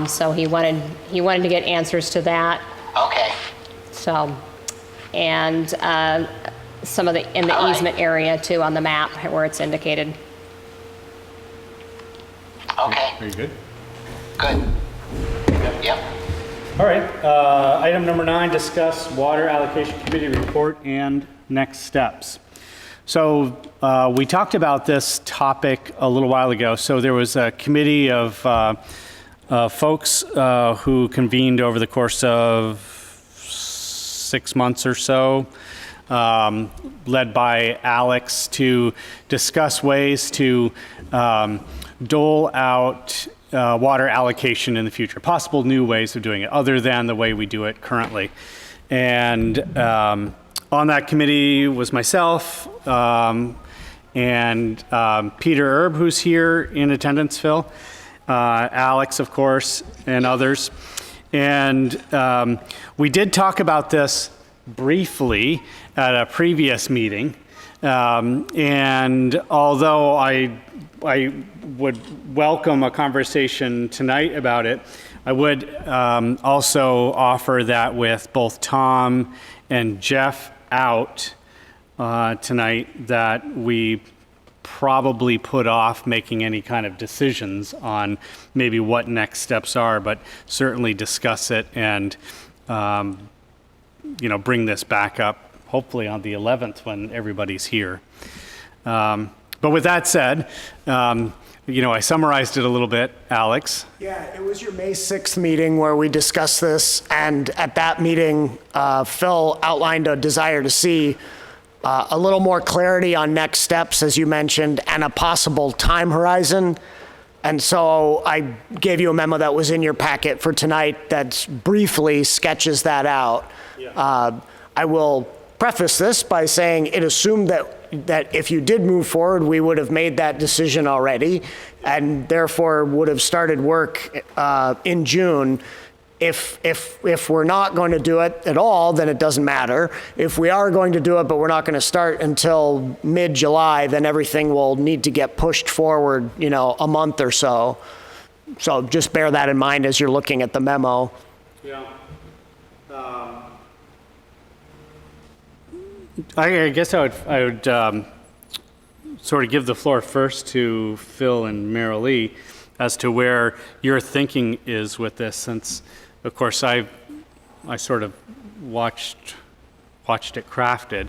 So he wanted to get answers to that. Okay. So, and some of the in the easement area too on the map where it's indicated. Okay. Are you good? Good. Yep. All right. Item number 9, discuss water allocation committee report and next steps. So we talked about this topic a little while ago. So there was a committee of folks who convened over the course of 6 months or so, led by Alex, to discuss ways to dole out water allocation in the future, possible new ways of doing it other than the way we do it currently. And on that committee was myself and Peter Erb, who's here in attendance, Phil, Alex, of course, and others. And we did talk about this briefly at a previous meeting. And although I would welcome a conversation tonight about it, I would also offer that with both Tom and Jeff out tonight, that we probably put off making any kind of decisions on maybe what next steps are, but certainly discuss it and bring this back up hopefully on the 11th when everybody's here. But with that said, I summarized it a little bit, Alex. Yeah, it was your May 6th meeting where we discussed this, and at that meeting, Phil outlined a desire to see a little more clarity on next steps, as you mentioned, and a possible time horizon. And so I gave you a memo that was in your packet for tonight that briefly sketches that out. Yeah. I will preface this by saying it assumed that if you did move forward, we would have made that decision already, and therefore would have started work in June. If we're not going to do it at all, then it doesn't matter. If we are going to do it, but we're not going to start until mid-July, then everything will need to get pushed forward, a month or so. So just bear that in mind as you're looking at the memo. Yeah. I guess I would sort of give the floor first to Phil and Marilee as to where your thinking is with this, since, of course, I sort of watched it crafted.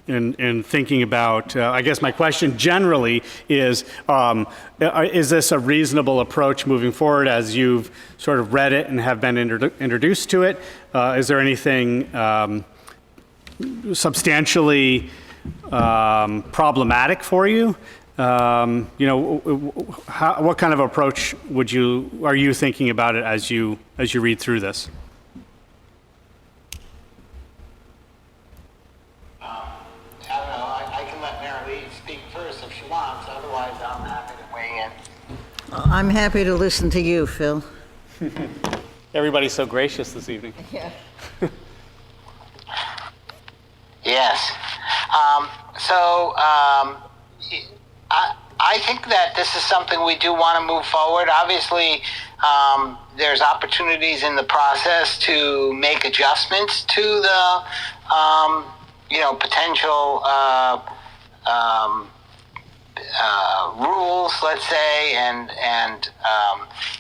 In thinking about, I guess my question generally is this a reasonable approach moving forward as you've sort of read it and have been introduced to it? Is there anything substantially problematic for you? What kind of approach are you thinking about it as you read through this? I don't know. I can let Marilee speak first if she wants. Otherwise, I'm happy to weigh in. I'm happy to listen to you, Phil. Everybody's so gracious this evening. Yeah. Yes. I think that this is something we do want to move forward. Obviously, there's opportunities in the process to make adjustments to the, potential rules, let's say, and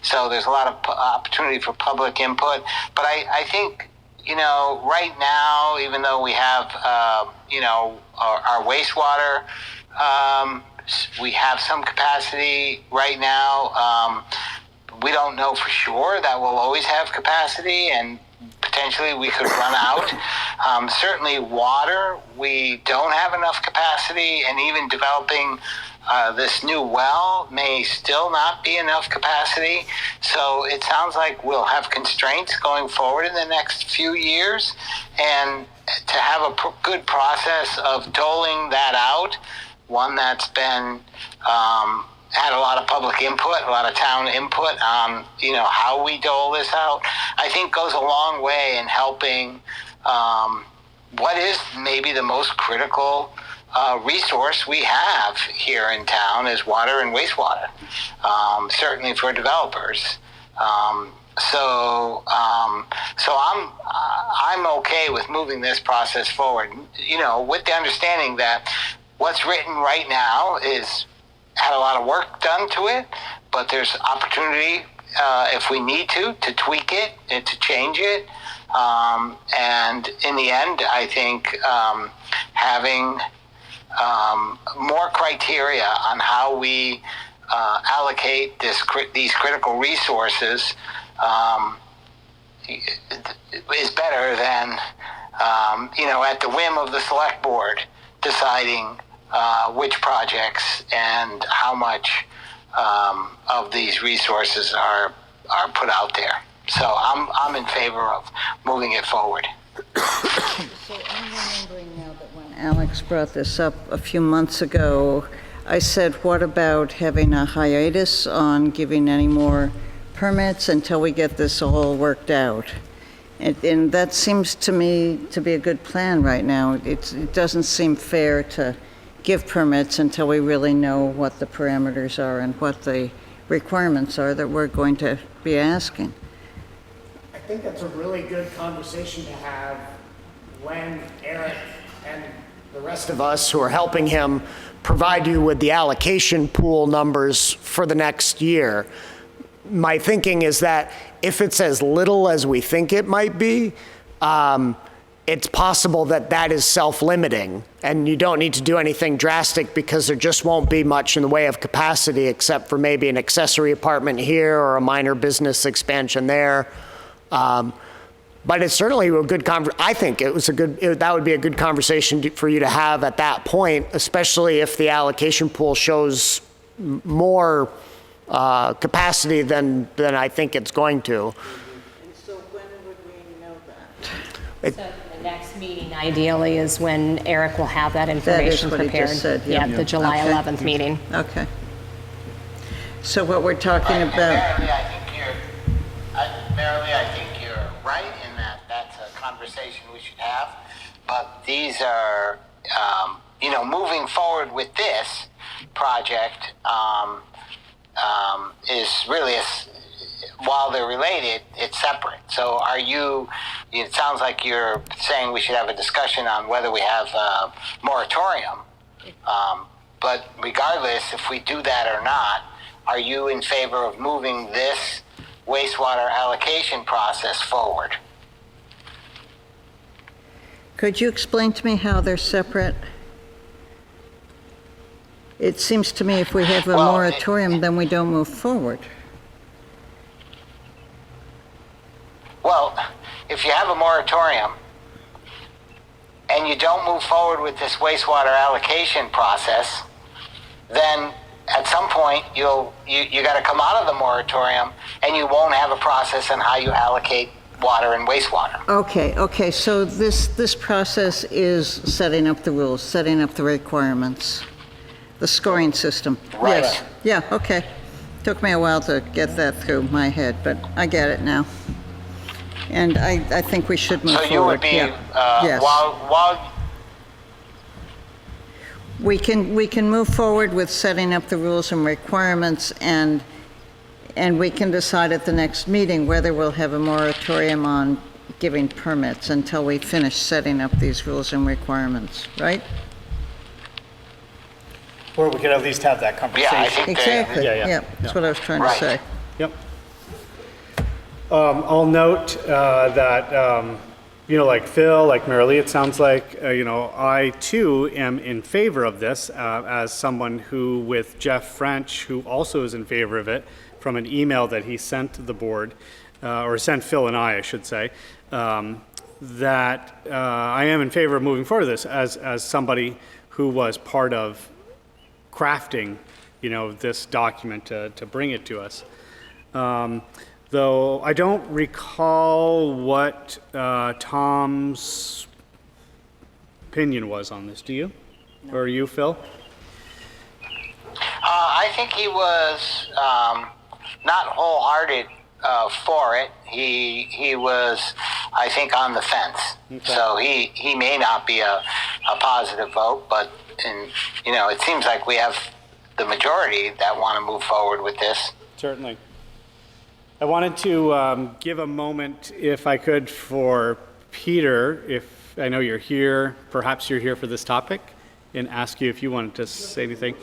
so there's a lot of opportunity for public input. But I think, right now, even though we have, our wastewater, we have some capacity right now. We don't know for sure that we'll always have capacity, and potentially we could run out. Certainly water, we don't have enough capacity, and even developing this new well may still not be enough capacity. So it sounds like we'll have constraints going forward in the next few years, and to have a good process of doling that out, one that's been had a lot of public input, a lot of town input on, how we dole this out, I think goes a long way in helping what is maybe the most critical resource we have here in town is water and wastewater, certainly for developers. So I'm okay with moving this process forward, with the understanding that what's written right now is had a lot of work done to it, but there's opportunity if we need to tweak it and to change it. And in the end, I think having more criteria on how we allocate these critical resources is better than, at the whim of the select board deciding which projects and how much of these resources are put out there. So I'm in favor of moving it forward. So I'm remembering now that when Alex brought this up a few months ago, I said, what about having a hiatus on giving any more permits until we get this all worked out? And that seems to me to be a good plan right now. It doesn't seem fair to give permits until we really know what the parameters are and what the requirements are that we're going to be asking. I think that's a really good conversation to have when Eric and the rest of us who are helping him provide you with the allocation pool numbers for the next year. My thinking is that if it's as little as we think it might be, it's possible that that is self-limiting and you don't need to do anything drastic because there just won't be much in the way of capacity except for maybe an accessory apartment here or a minor business expansion there. But it's certainly a good I think it was that would be a good conversation for you to have at that point, especially if the allocation pool shows more capacity than I think it's going to. And so when would we know that? So the next meeting ideally is when Eric will have that information what he prepared. just said, yeah. The July Okay. 11th meeting. Okay. So what we're talking about, Marilee, I think you're right in that that's a conversation we should have. But these are, moving forward with this project is really, while they're related, it's separate. So it sounds like you're saying we should have a discussion on whether we have a moratorium. But regardless, if we do that or not, are you in favor of moving this wastewater allocation process forward? could you explain to me how they're separate? It seems to me if we have a Well, moratorium, then we don't move forward. Well, if you have a moratorium and you don't move forward with this wastewater allocation process, then at some point you got to come out of the moratorium and you won't have a process on how you allocate water and wastewater. Okay, so this process is setting up the rules, setting up the requirements, the scoring system. Right. Yes, yeah, okay. Took me a while to get that through my head, but I get it now. And I think we should move So forward. you would be, Yes. while We can move forward with setting up the rules and requirements, and we can decide at the next meeting whether we'll have a moratorium on giving permits until we finish setting up these rules and requirements, right? Or we could at least have that conversation. I think Exactly, Yeah. that's what I was trying to Right. say. Yep. I'll note that, like Phil, like Marilee, it sounds like, I too am in favor of this as someone who, with Jeff French, who also is in favor of it, from an email that he sent the board, or sent Phil and I should say, that I am in favor of moving forward with this as somebody who was part of crafting, this document to bring it to us. Though I don't recall what Tom's opinion was on this. Do you? No. Or you, Phil? I think he was not wholehearted for it. He was, I think, on the fence. Okay. So he may not be a positive vote, but it seems like we have the majority that want to move forward with this. Certainly. I wanted to give a moment, if I could, for Peter, if I know you're here, perhaps you're here for this topic, and ask you if you wanted to say anything.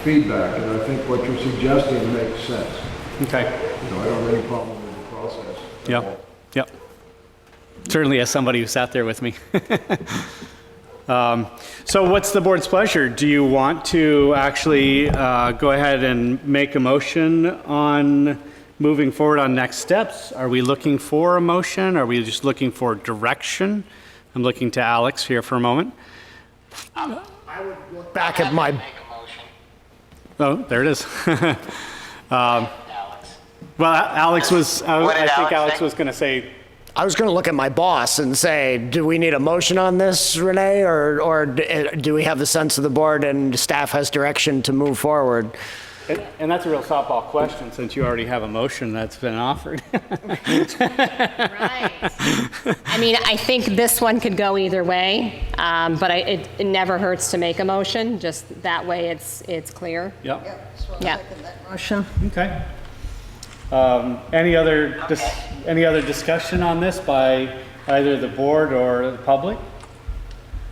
Feedback, and I think what you're suggesting makes sense. Okay. I don't have any problem with the process. Yep. Yep. Certainly, as somebody who sat there with me. So what's the board's pleasure? Do you want to actually go ahead and make a motion on moving forward on next steps? Are we looking for a motion? Are we just looking for direction? I'm looking to Alex here for a moment. I would look back at my... Make a motion. Oh, there it is. Alex. Well, Alex was, What did I think Alex Alex say? was going to say, I was going to look at my boss and say, do we need a motion on this, Renee, or do we have the sense of the board and staff has direction to move forward? and that's a real softball question since you already have a motion that's been offered. Right. I mean, I think this one could go either way, but it never hurts to make a motion, just that way it's clear. Yep. Yep, so I'll Yeah. second that motion. Okay. Any other discussion on this by either the board or the public?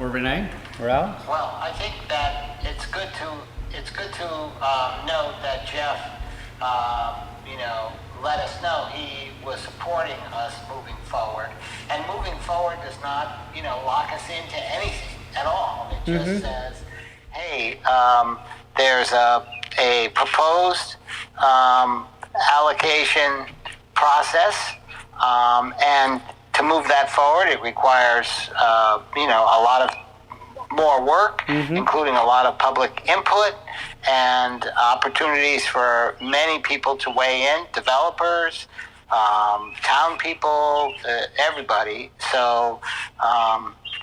Or Renee or Alex? Well, I think that it's good to note that Jeff, let us know he was supporting us moving forward. And moving forward does not, lock us into anything at all. It just says, hey, there's a proposed allocation process, and to move that forward, it requires, a lot of more work, including a lot of public input and opportunities for many people to weigh in, developers, town people, everybody. So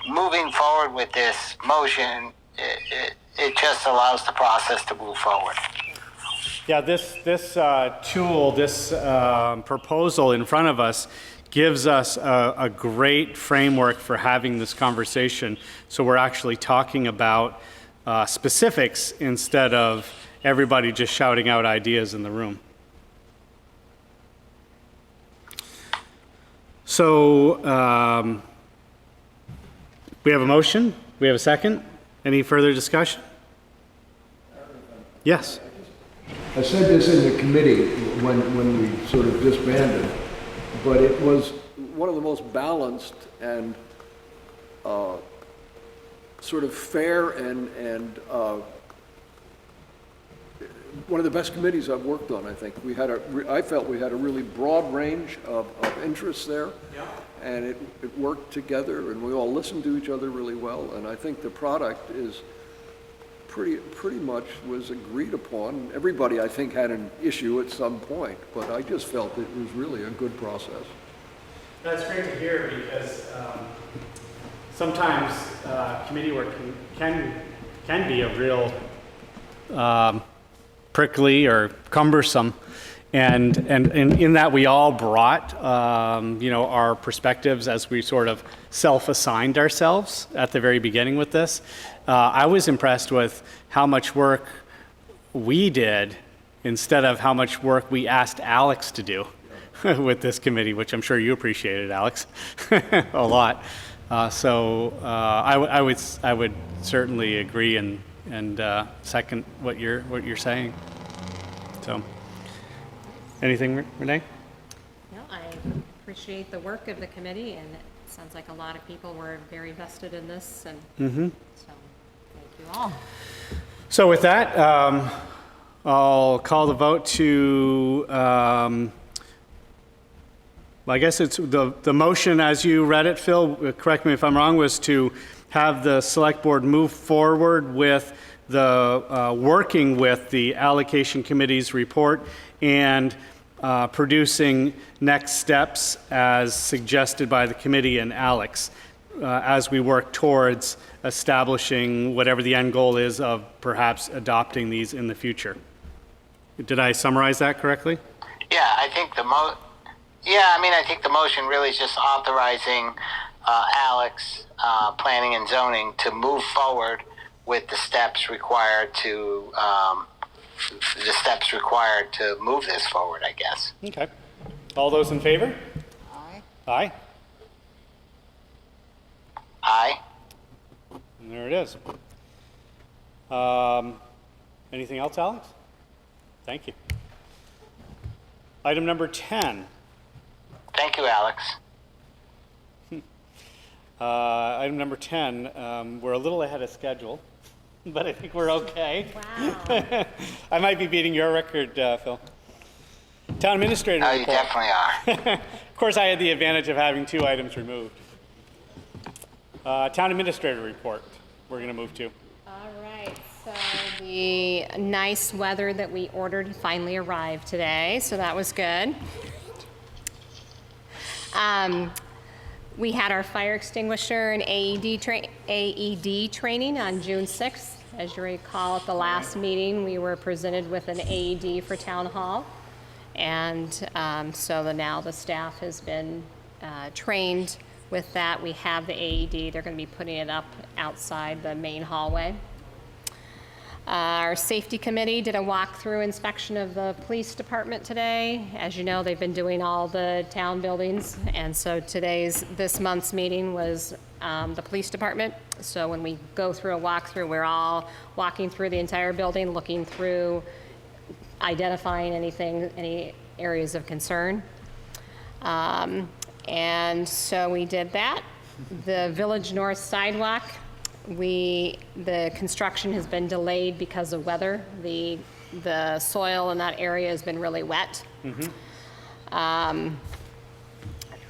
moving forward with this motion, it just allows the process to move forward. Yeah, this tool, this proposal in front of us gives us a great framework for having this conversation. So we're actually talking about specifics instead of everybody just shouting out ideas in the room. So we have a motion. We have a second. Any further discussion? Yes. I said this in the committee when we sort of disbanded, but it was one of the most balanced and sort of fair and one of the best committees I've worked on, I think. I felt we had a really broad range of interests there. Yeah. And it worked together, and we all listened to each other really well, and I think the product is pretty much was agreed upon. Everybody, I think, had an issue at some point, but I just felt it was really a good process. That's great to hear because sometimes committee work can be a real prickly or cumbersome, and in that we all brought our perspectives as we sort of self-assigned ourselves at the very beginning with this. I was impressed with how much work we did instead of how much work we asked Alex to do with this committee, which I'm sure you appreciated, Alex, a lot. So I would certainly agree and second what you're saying. So, anything, Renee? No, I appreciate the work of the committee, and it sounds like a lot of people were very vested in this, and so thank you all. So with that, I'll call the vote to, I guess it's the motion as you read it, Phil, correct me if I'm wrong, was to have the select board move forward with the, working with the allocation committee's report and producing next steps as suggested by the committee and Alex as we work towards establishing whatever the end goal is of perhaps adopting these in the future. Did I summarize that correctly? Yeah, I think I think the motion really is just authorizing Alex, planning and zoning, to move forward with the steps required to move this forward, I guess. Okay. All those in favor? Aye. Aye. Aye. And there it is. Anything else, Alex? Thank you. Item number 10. Thank you, Alex. Item number 10, we're a little ahead of schedule, but I think we're okay. Wow. I might be beating your record, Phil. Town administrator Oh, you report. definitely are. Of course, I had the advantage of having 2 items removed. Town administrator report, we're going to move to. All right, so the nice weather that we ordered finally arrived today, so that was good. We had our fire extinguisher and AED training on June 6th. As you recall, at the last meeting, we were presented with an AED for Town Hall. And so now the staff has been trained with that. We have the AED. They're going to be putting it up outside the main hallway. Our safety committee did a walkthrough inspection of the police department today. As you know, they've been doing all the town buildings, and so this month's meeting was the police department. So when we go through a walkthrough, we're all walking through the entire building, looking through, identifying any areas of concern. And so we did that. The Village North sidewalk, the construction has been delayed because of weather. The soil in that area has been really wet.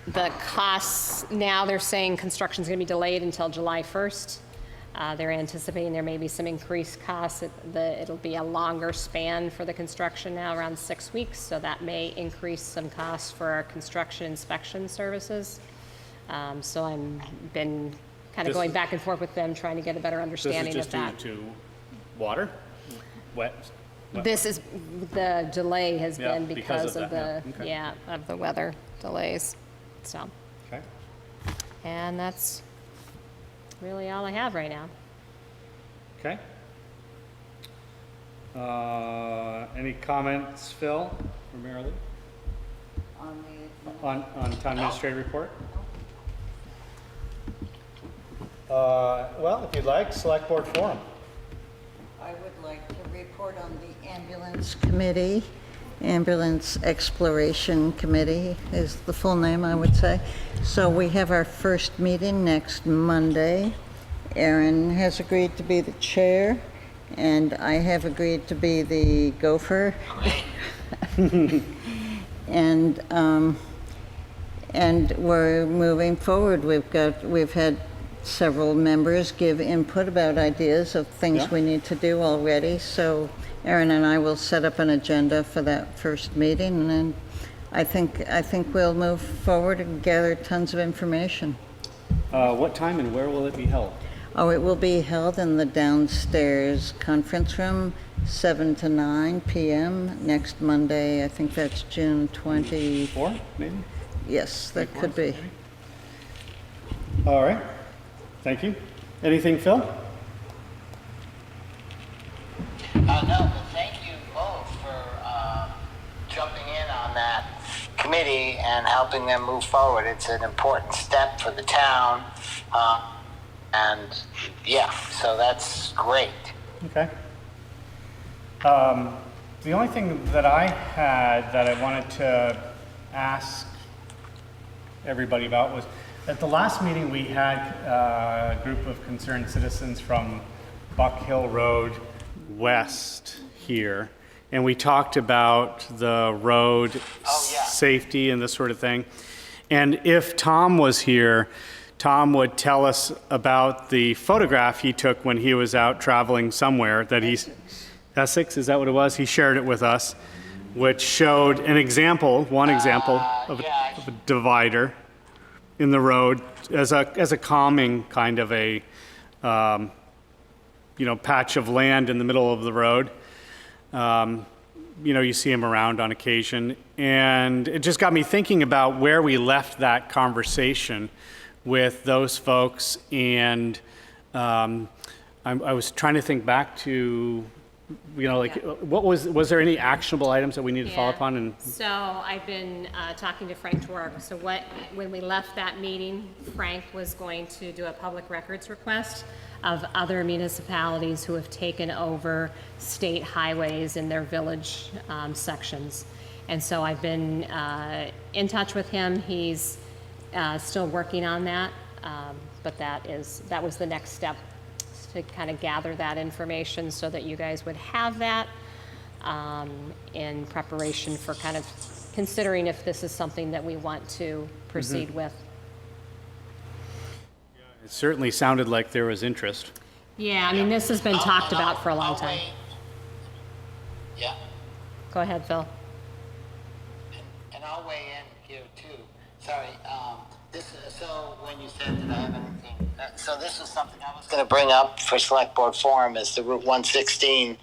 The costs, now they're saying construction's gonna be delayed until July 1st. They're anticipating there may be some increased costs. It'll be a longer span for the construction now, around 6 weeks, so that may increase some costs for our construction inspection services. So I've been kind of going back and forth with them, trying to get a better understanding of that. This is just due to water? Wet? The delay has Yeah, been because of that, the, yeah. Okay. of the weather delays, so. Okay. And that's really all I have right now. Okay. Any comments, Phil or Mary Lou? On town administrator report? Well, if you'd like, select board forum. I would like to report on the ambulance committee. Ambulance Exploration Committee is the full name, I would say. So we have our first meeting next Monday. Aaron has agreed to be the chair, and I have agreed to be the gopher. And we're moving forward. We've had several members give input about ideas of things Yeah. we need to do already. So Aaron and I will set up an agenda for that first meeting, and then I think we'll move forward and gather tons of information. What time and where will it be held? Oh, it will be held in the downstairs conference room, 7 to 9 p.m. next Monday. I think that's June 20. 4, maybe? Yes, that could be. All right. Thank you. Anything, Phil? No, but thank you both for jumping in on that committee and helping them move forward. It's an important step for the town. And yeah, so that's great. Okay. The only thing that I had that I wanted to ask everybody about was, at the last meeting we had a group of concerned citizens from Buck Hill Road West here, and we talked about the road Oh, yeah. safety and this sort of thing. And if Tom was here, Tom would tell us about the photograph he took when he was out traveling somewhere that he's, Essex, is that what it was? He shared it with us, which showed an example, one example of a divider in the road as a calming kind of a, patch of land in the middle of the road. You see him around on occasion. And it just got me thinking about where we left that conversation with those folks. And I was trying to think back to, what was there any actionable items that we need to follow up on? And So I've been talking to Frank Dwork. So when we left that meeting, Frank was going to do a public records request of other municipalities who have taken over state highways in their village sections. And so I've been in touch with him. He's still working on that, but that was the next step, to kind of gather that information so that you guys would have that in preparation for kind of considering if this is something that we want to proceed with. it certainly sounded like there was interest. Yeah, I mean, this has been talked about for a long time. Yeah. Go ahead, Phil. And I'll weigh in here too. Sorry, so when you said that I have anything, so this was something I was going to bring up for Select Board Forum, is the Route 116,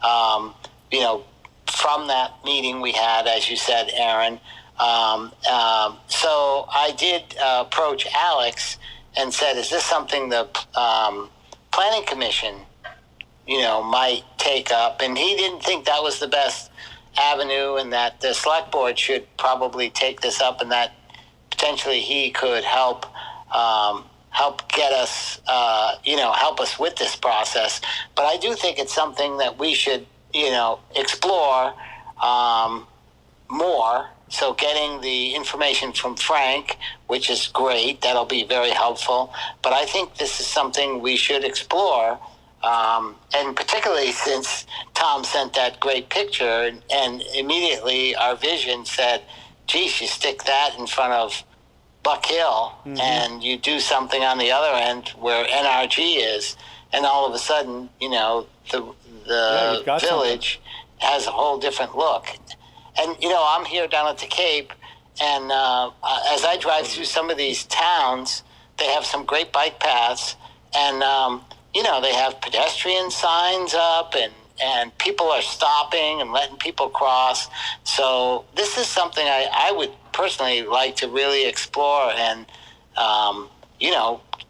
from that meeting we had, as you said, Aaron. So I did approach Alex and said, is this something the Planning Commission, might take up? And he didn't think that was the best avenue, and that the Select Board should probably take this up, and that potentially he could help get us, help us with this process. But I do think it's something that we should, explore more. So getting the information from Frank, which is great, that'll be very helpful. But I think this is something we should explore. And particularly since Tom sent that great picture, and immediately our vision said, geez, you stick that in front of Buck Hill, and you do something on the other end where NRG is, and all of a sudden, the village has a whole different look. And, I'm here down at the Cape, and as I drive through some of these towns, they have some great bike paths, and, they have pedestrian signs up, and people are stopping and letting people cross. So this is something I would personally like to really explore and,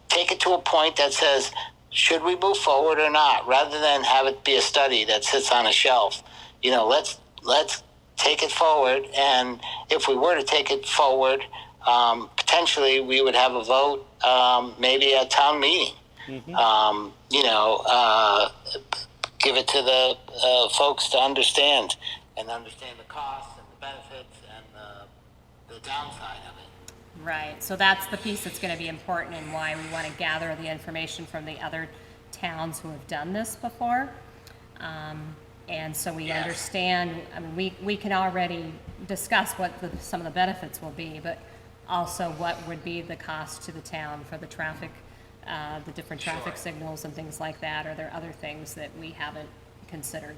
take it to a point that says, should we move forward or not, rather than have it be a study that sits on a shelf. Let's take it forward. And if we were to take it forward, potentially we would have a vote, maybe at town meeting. Give it to the folks to understand the costs and the benefits and the downside of it. Right, so that's the piece that's going to be important, and why we want to gather the information from the other towns who have done this before. And so we understand, I mean, we can already discuss what some of the benefits will be, but also what would be the cost to the town for the traffic, the different traffic signals and things like that. Are there other things that we haven't considered?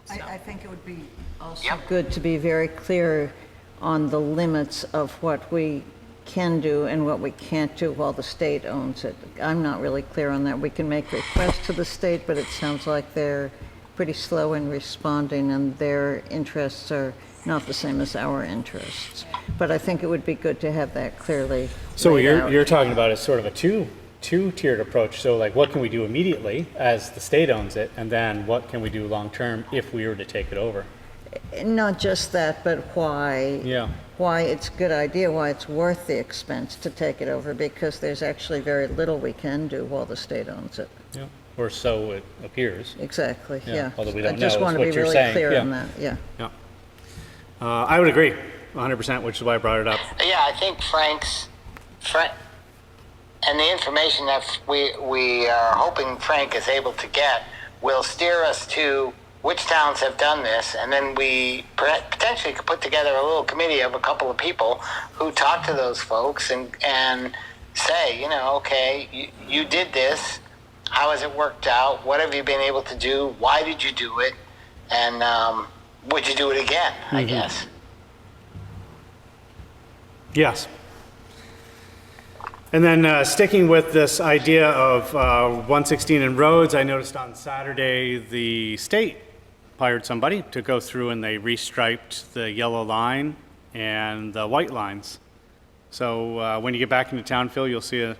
I think it would be also good to be very clear on the limits of what we can do and what we can't do while the state owns it. I'm not really clear on that. We can make requests to the state, but it sounds like they're pretty slow in responding, and their interests are not the same as our interests. But I think it would be good to have that clearly So laid out. you're talking about as sort of a two-tiered approach. So like, what can we do immediately as the state owns it, and then what can we do long-term if we were to take it over? Not just that, but why it's a good idea, why it's worth the expense to take it over, because there's actually very little we can do while the state owns it. Yeah. Or so it appears. Exactly, yeah. Although we don't I just know, is want to what be you're really saying. clear on that, yeah. Yeah. I would agree 100%, which is why I brought it up. Yeah, I think and the information that we are hoping Frank is able to get will steer us to which towns have done this, and then we potentially could put together a little committee of a couple of people who talk to those folks and say, okay, you did this. How has it worked out? What have you been able to do? Why did you do it? And would you do it again, I guess? Yes. And then sticking with this idea of 116 and roads, I noticed on Saturday the state hired somebody to go through and they restriped the yellow line and the white lines. So when you get back into town, Phil, you'll see a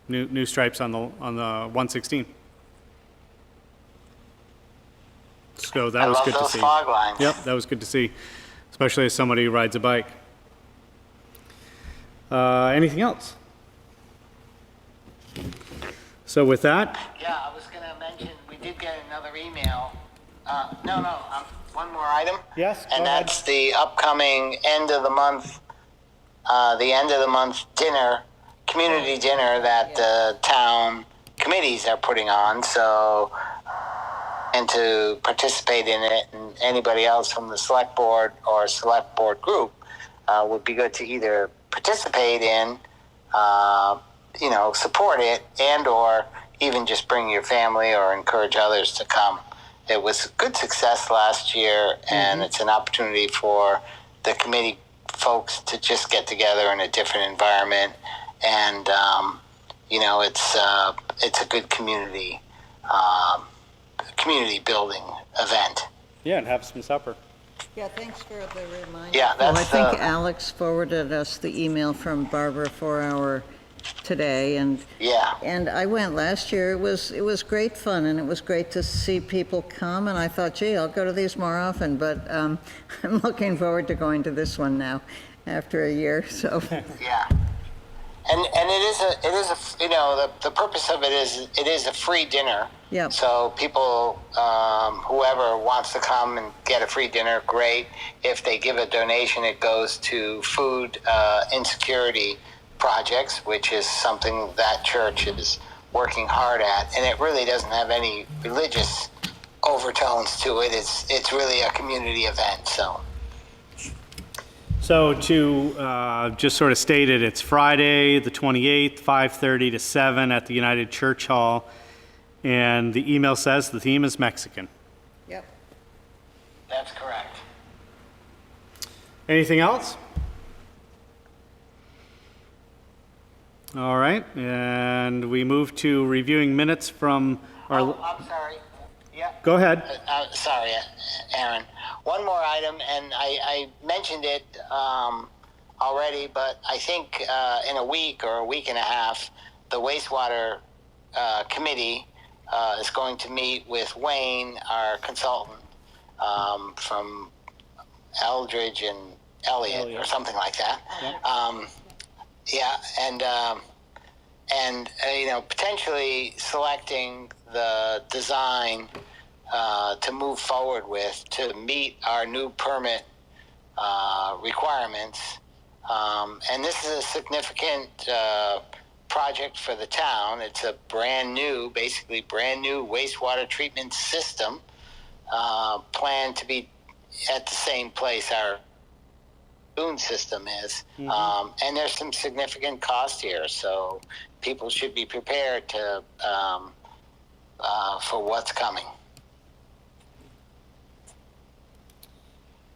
new stripes on the 116. So that was good to see. I love those fog lines. Yep, that was good to see, especially as somebody who rides a bike. Anything else? So with that, Yeah, I was going to mention, we did get another email. One more item. Yes, go And ahead. that's the upcoming end of the month dinner, community dinner that the town committees are putting on. So, and to participate in it, and anybody else from the select board or select board group would be good to either participate in, support it, and or even just bring your family or encourage others to come. It was a good success last year, and it's an opportunity for the committee folks to just get together in a different environment, and it's a good community building event. yeah, and have some supper. Yeah, thanks for the reminder. Yeah, Well, that's I think Alex forwarded us the email from Barbara Four-Hour today, and Yeah. and I went last year. It was great fun, and it was great to see people come. And I thought, gee, I'll go to these more often. But I'm looking forward to going to this one now, after a year. So Yeah, and it is a the purpose of it is a free dinner. Yep. So people, whoever wants to come and get a free dinner, great. If they give a donation, it goes to food insecurity projects, which is something that church is working hard at, and it really doesn't have any religious overtones to it. It's really a community event. So to just sort of state it, it's Friday, the 28th, 5:30 to 7 at the United Church Hall. And the email says the theme is Mexican. yep. That's correct. Anything else? All right, and we move to reviewing minutes from our, I'm sorry. Yeah. go ahead. Sorry, Aaron. One more item, and I mentioned it already, but I think in a week or a week and a half, the wastewater committee is going to meet with Wayne, our consultant from Eldridge and Elliott or something like that. Potentially selecting the design to move forward with to meet our new permit requirements. And this is a significant project for the town. It's a basically brand new wastewater treatment system planned to be at the same place our Boone system is. And there's some significant cost here, so people should be prepared to for what's coming.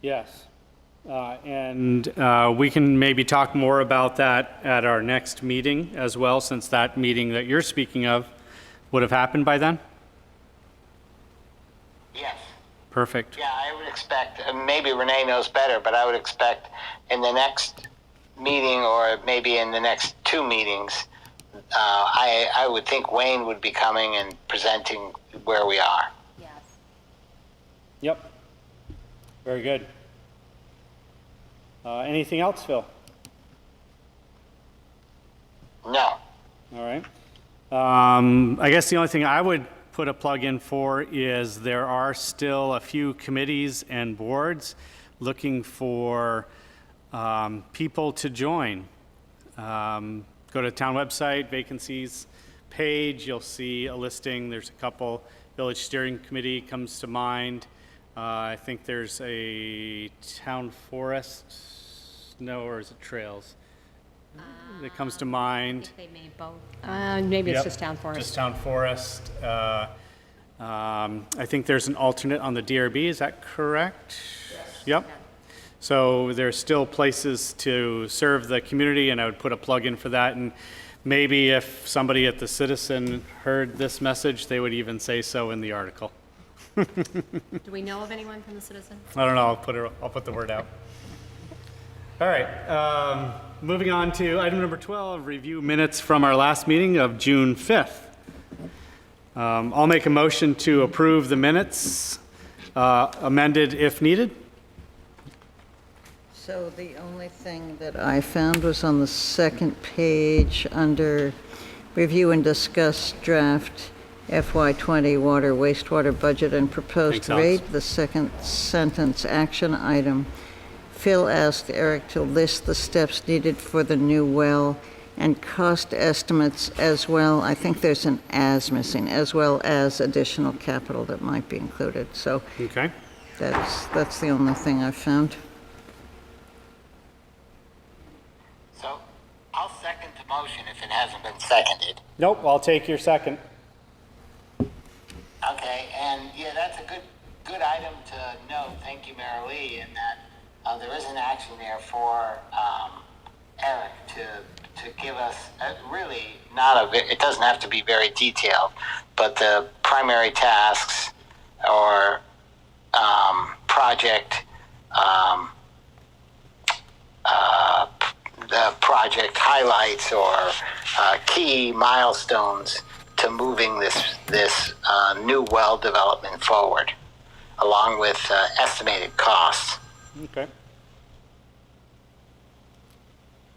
Yes. And we can maybe talk more about that at our next meeting as well, since that meeting that you're speaking of would have happened by then? Yes. Perfect. Yeah, I would expect, maybe Renee knows better, but I would expect in the next meeting or maybe in the next two meetings, I would think Wayne would be coming and presenting where we are. Yes. Yep. Very good. Anything else, Phil? No. All right. I guess the only thing I would put a plug in for is there are still a few committees and boards looking for people to join. Go to the town website, vacancies page, you'll see a listing. There's a couple. Village Steering Committee comes to mind. I think there's a town forest, no, or is it trails? That comes to mind. They may both. Maybe it's Yep, just town forest. Just town forest. I think there's an alternate on the DRB, is that correct? Yes. Yep. So there's still places to serve the community, and I would put a plug in for that. And maybe if somebody at the Citizen heard this message, they would even say so in the article. Do we know of anyone from the Citizen? I don't know, I'll put the word out. All right, moving on to item number 12, review minutes from our last meeting of June 5th. I'll make a motion to approve the minutes, amended if needed. So the only thing that I found was on the second page under review and discuss draft FY20 water wastewater budget and proposed Thanks, Alex. rate, the second sentence action item. Phil asked Eric to list the steps needed for the new well and cost estimates as well. I think there's an as missing, as well as additional capital that might be included. So Okay. that's the only thing I found. So I'll second the motion if it hasn't been seconded. Nope, I'll take your second. Okay, and yeah, that's a good item to note. Thank you, Mary Lee, in that there is an action there for Eric to give us really it doesn't have to be very detailed, but the primary tasks or project the project highlights or key milestones to moving this new well development forward, along with estimated costs. Okay.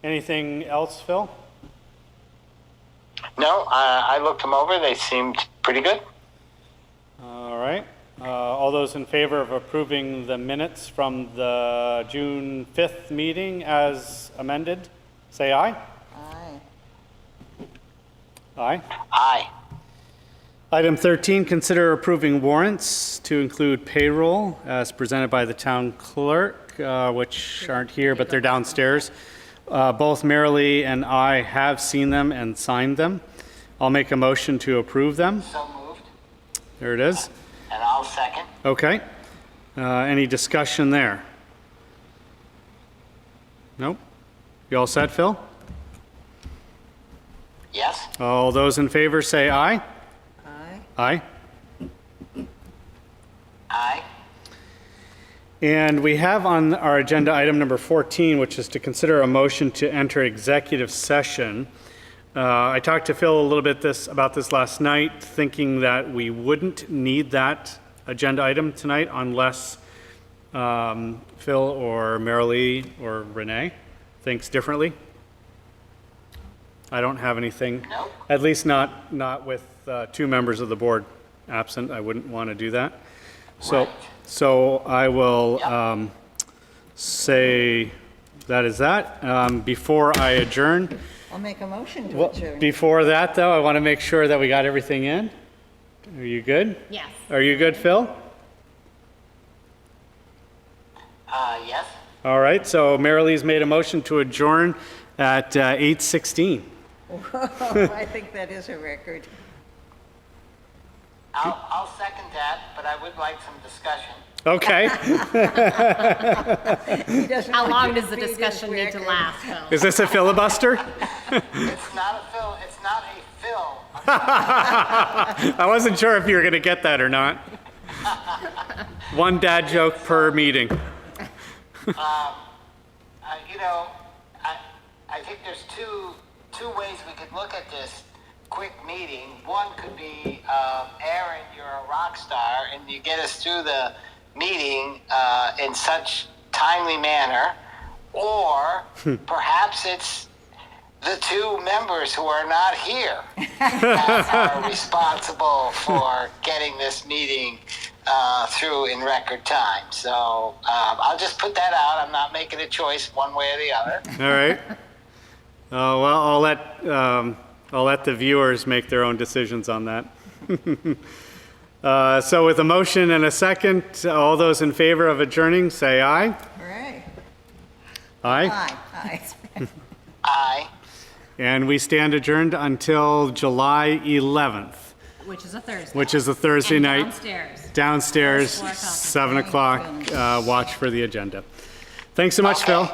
Anything else, Phil? No, I looked them over. They seemed pretty good. All right. All those in favor of approving the minutes from the June 5th meeting as amended, say aye. Aye. Aye. Aye. Item 13, consider approving warrants to include payroll as presented by the town clerk, which aren't here, but they're downstairs. Both Marilee and I have seen them and signed them. I'll make a motion to approve them. So moved. There it is. And I'll second. Okay. Any discussion there? Nope. You all set, Phil? Yes? All those in favor say aye. Aye. Aye. Aye. And we have on our agenda item number 14, which is to consider a motion to enter executive session. I talked to Phil a little bit about this last night, thinking that we wouldn't need that agenda item tonight unless Phil or Marilee or Renee thinks differently. I don't have anything, Nope. at least not with two members of the board absent. I wouldn't want to do that. So, Right. so I will Yep. say that is that. Before I adjourn, I'll make a motion to well, adjourn. before that though, I want to make sure that we got everything in. Are you good? Yes. Are you good, Phil? Yes? All right, so Marilee's made a motion to adjourn at 8:16. I think that is a record. I'll second that, but I would like some discussion. Okay. He doesn't How want long you to does the beat his discussion need to record. last, Phil? Is this a filibuster? It's not a fill. It's not a fill. I wasn't sure if you were going to get that or not. One dad joke per meeting. I think there's two ways we could look at this quick meeting. One could be, Aaron, you're a rock star, and you get us through the meeting in such timely manner, or perhaps it's the two members who are not here that are responsible for getting this meeting through in record time. So I'll just put that out. I'm not making a choice one way or the other. All right. Well, I'll let the viewers make their own decisions on that. So with a motion and a second, all those in favor of adjourning, say aye. Hooray. Aye. Aye. Aye. And we stand adjourned until July 11th, Which is a Thursday. which is a Thursday And night. downstairs. Downstairs, 7 o'clock. Watch for the agenda. Thanks so much, Okay. Phil.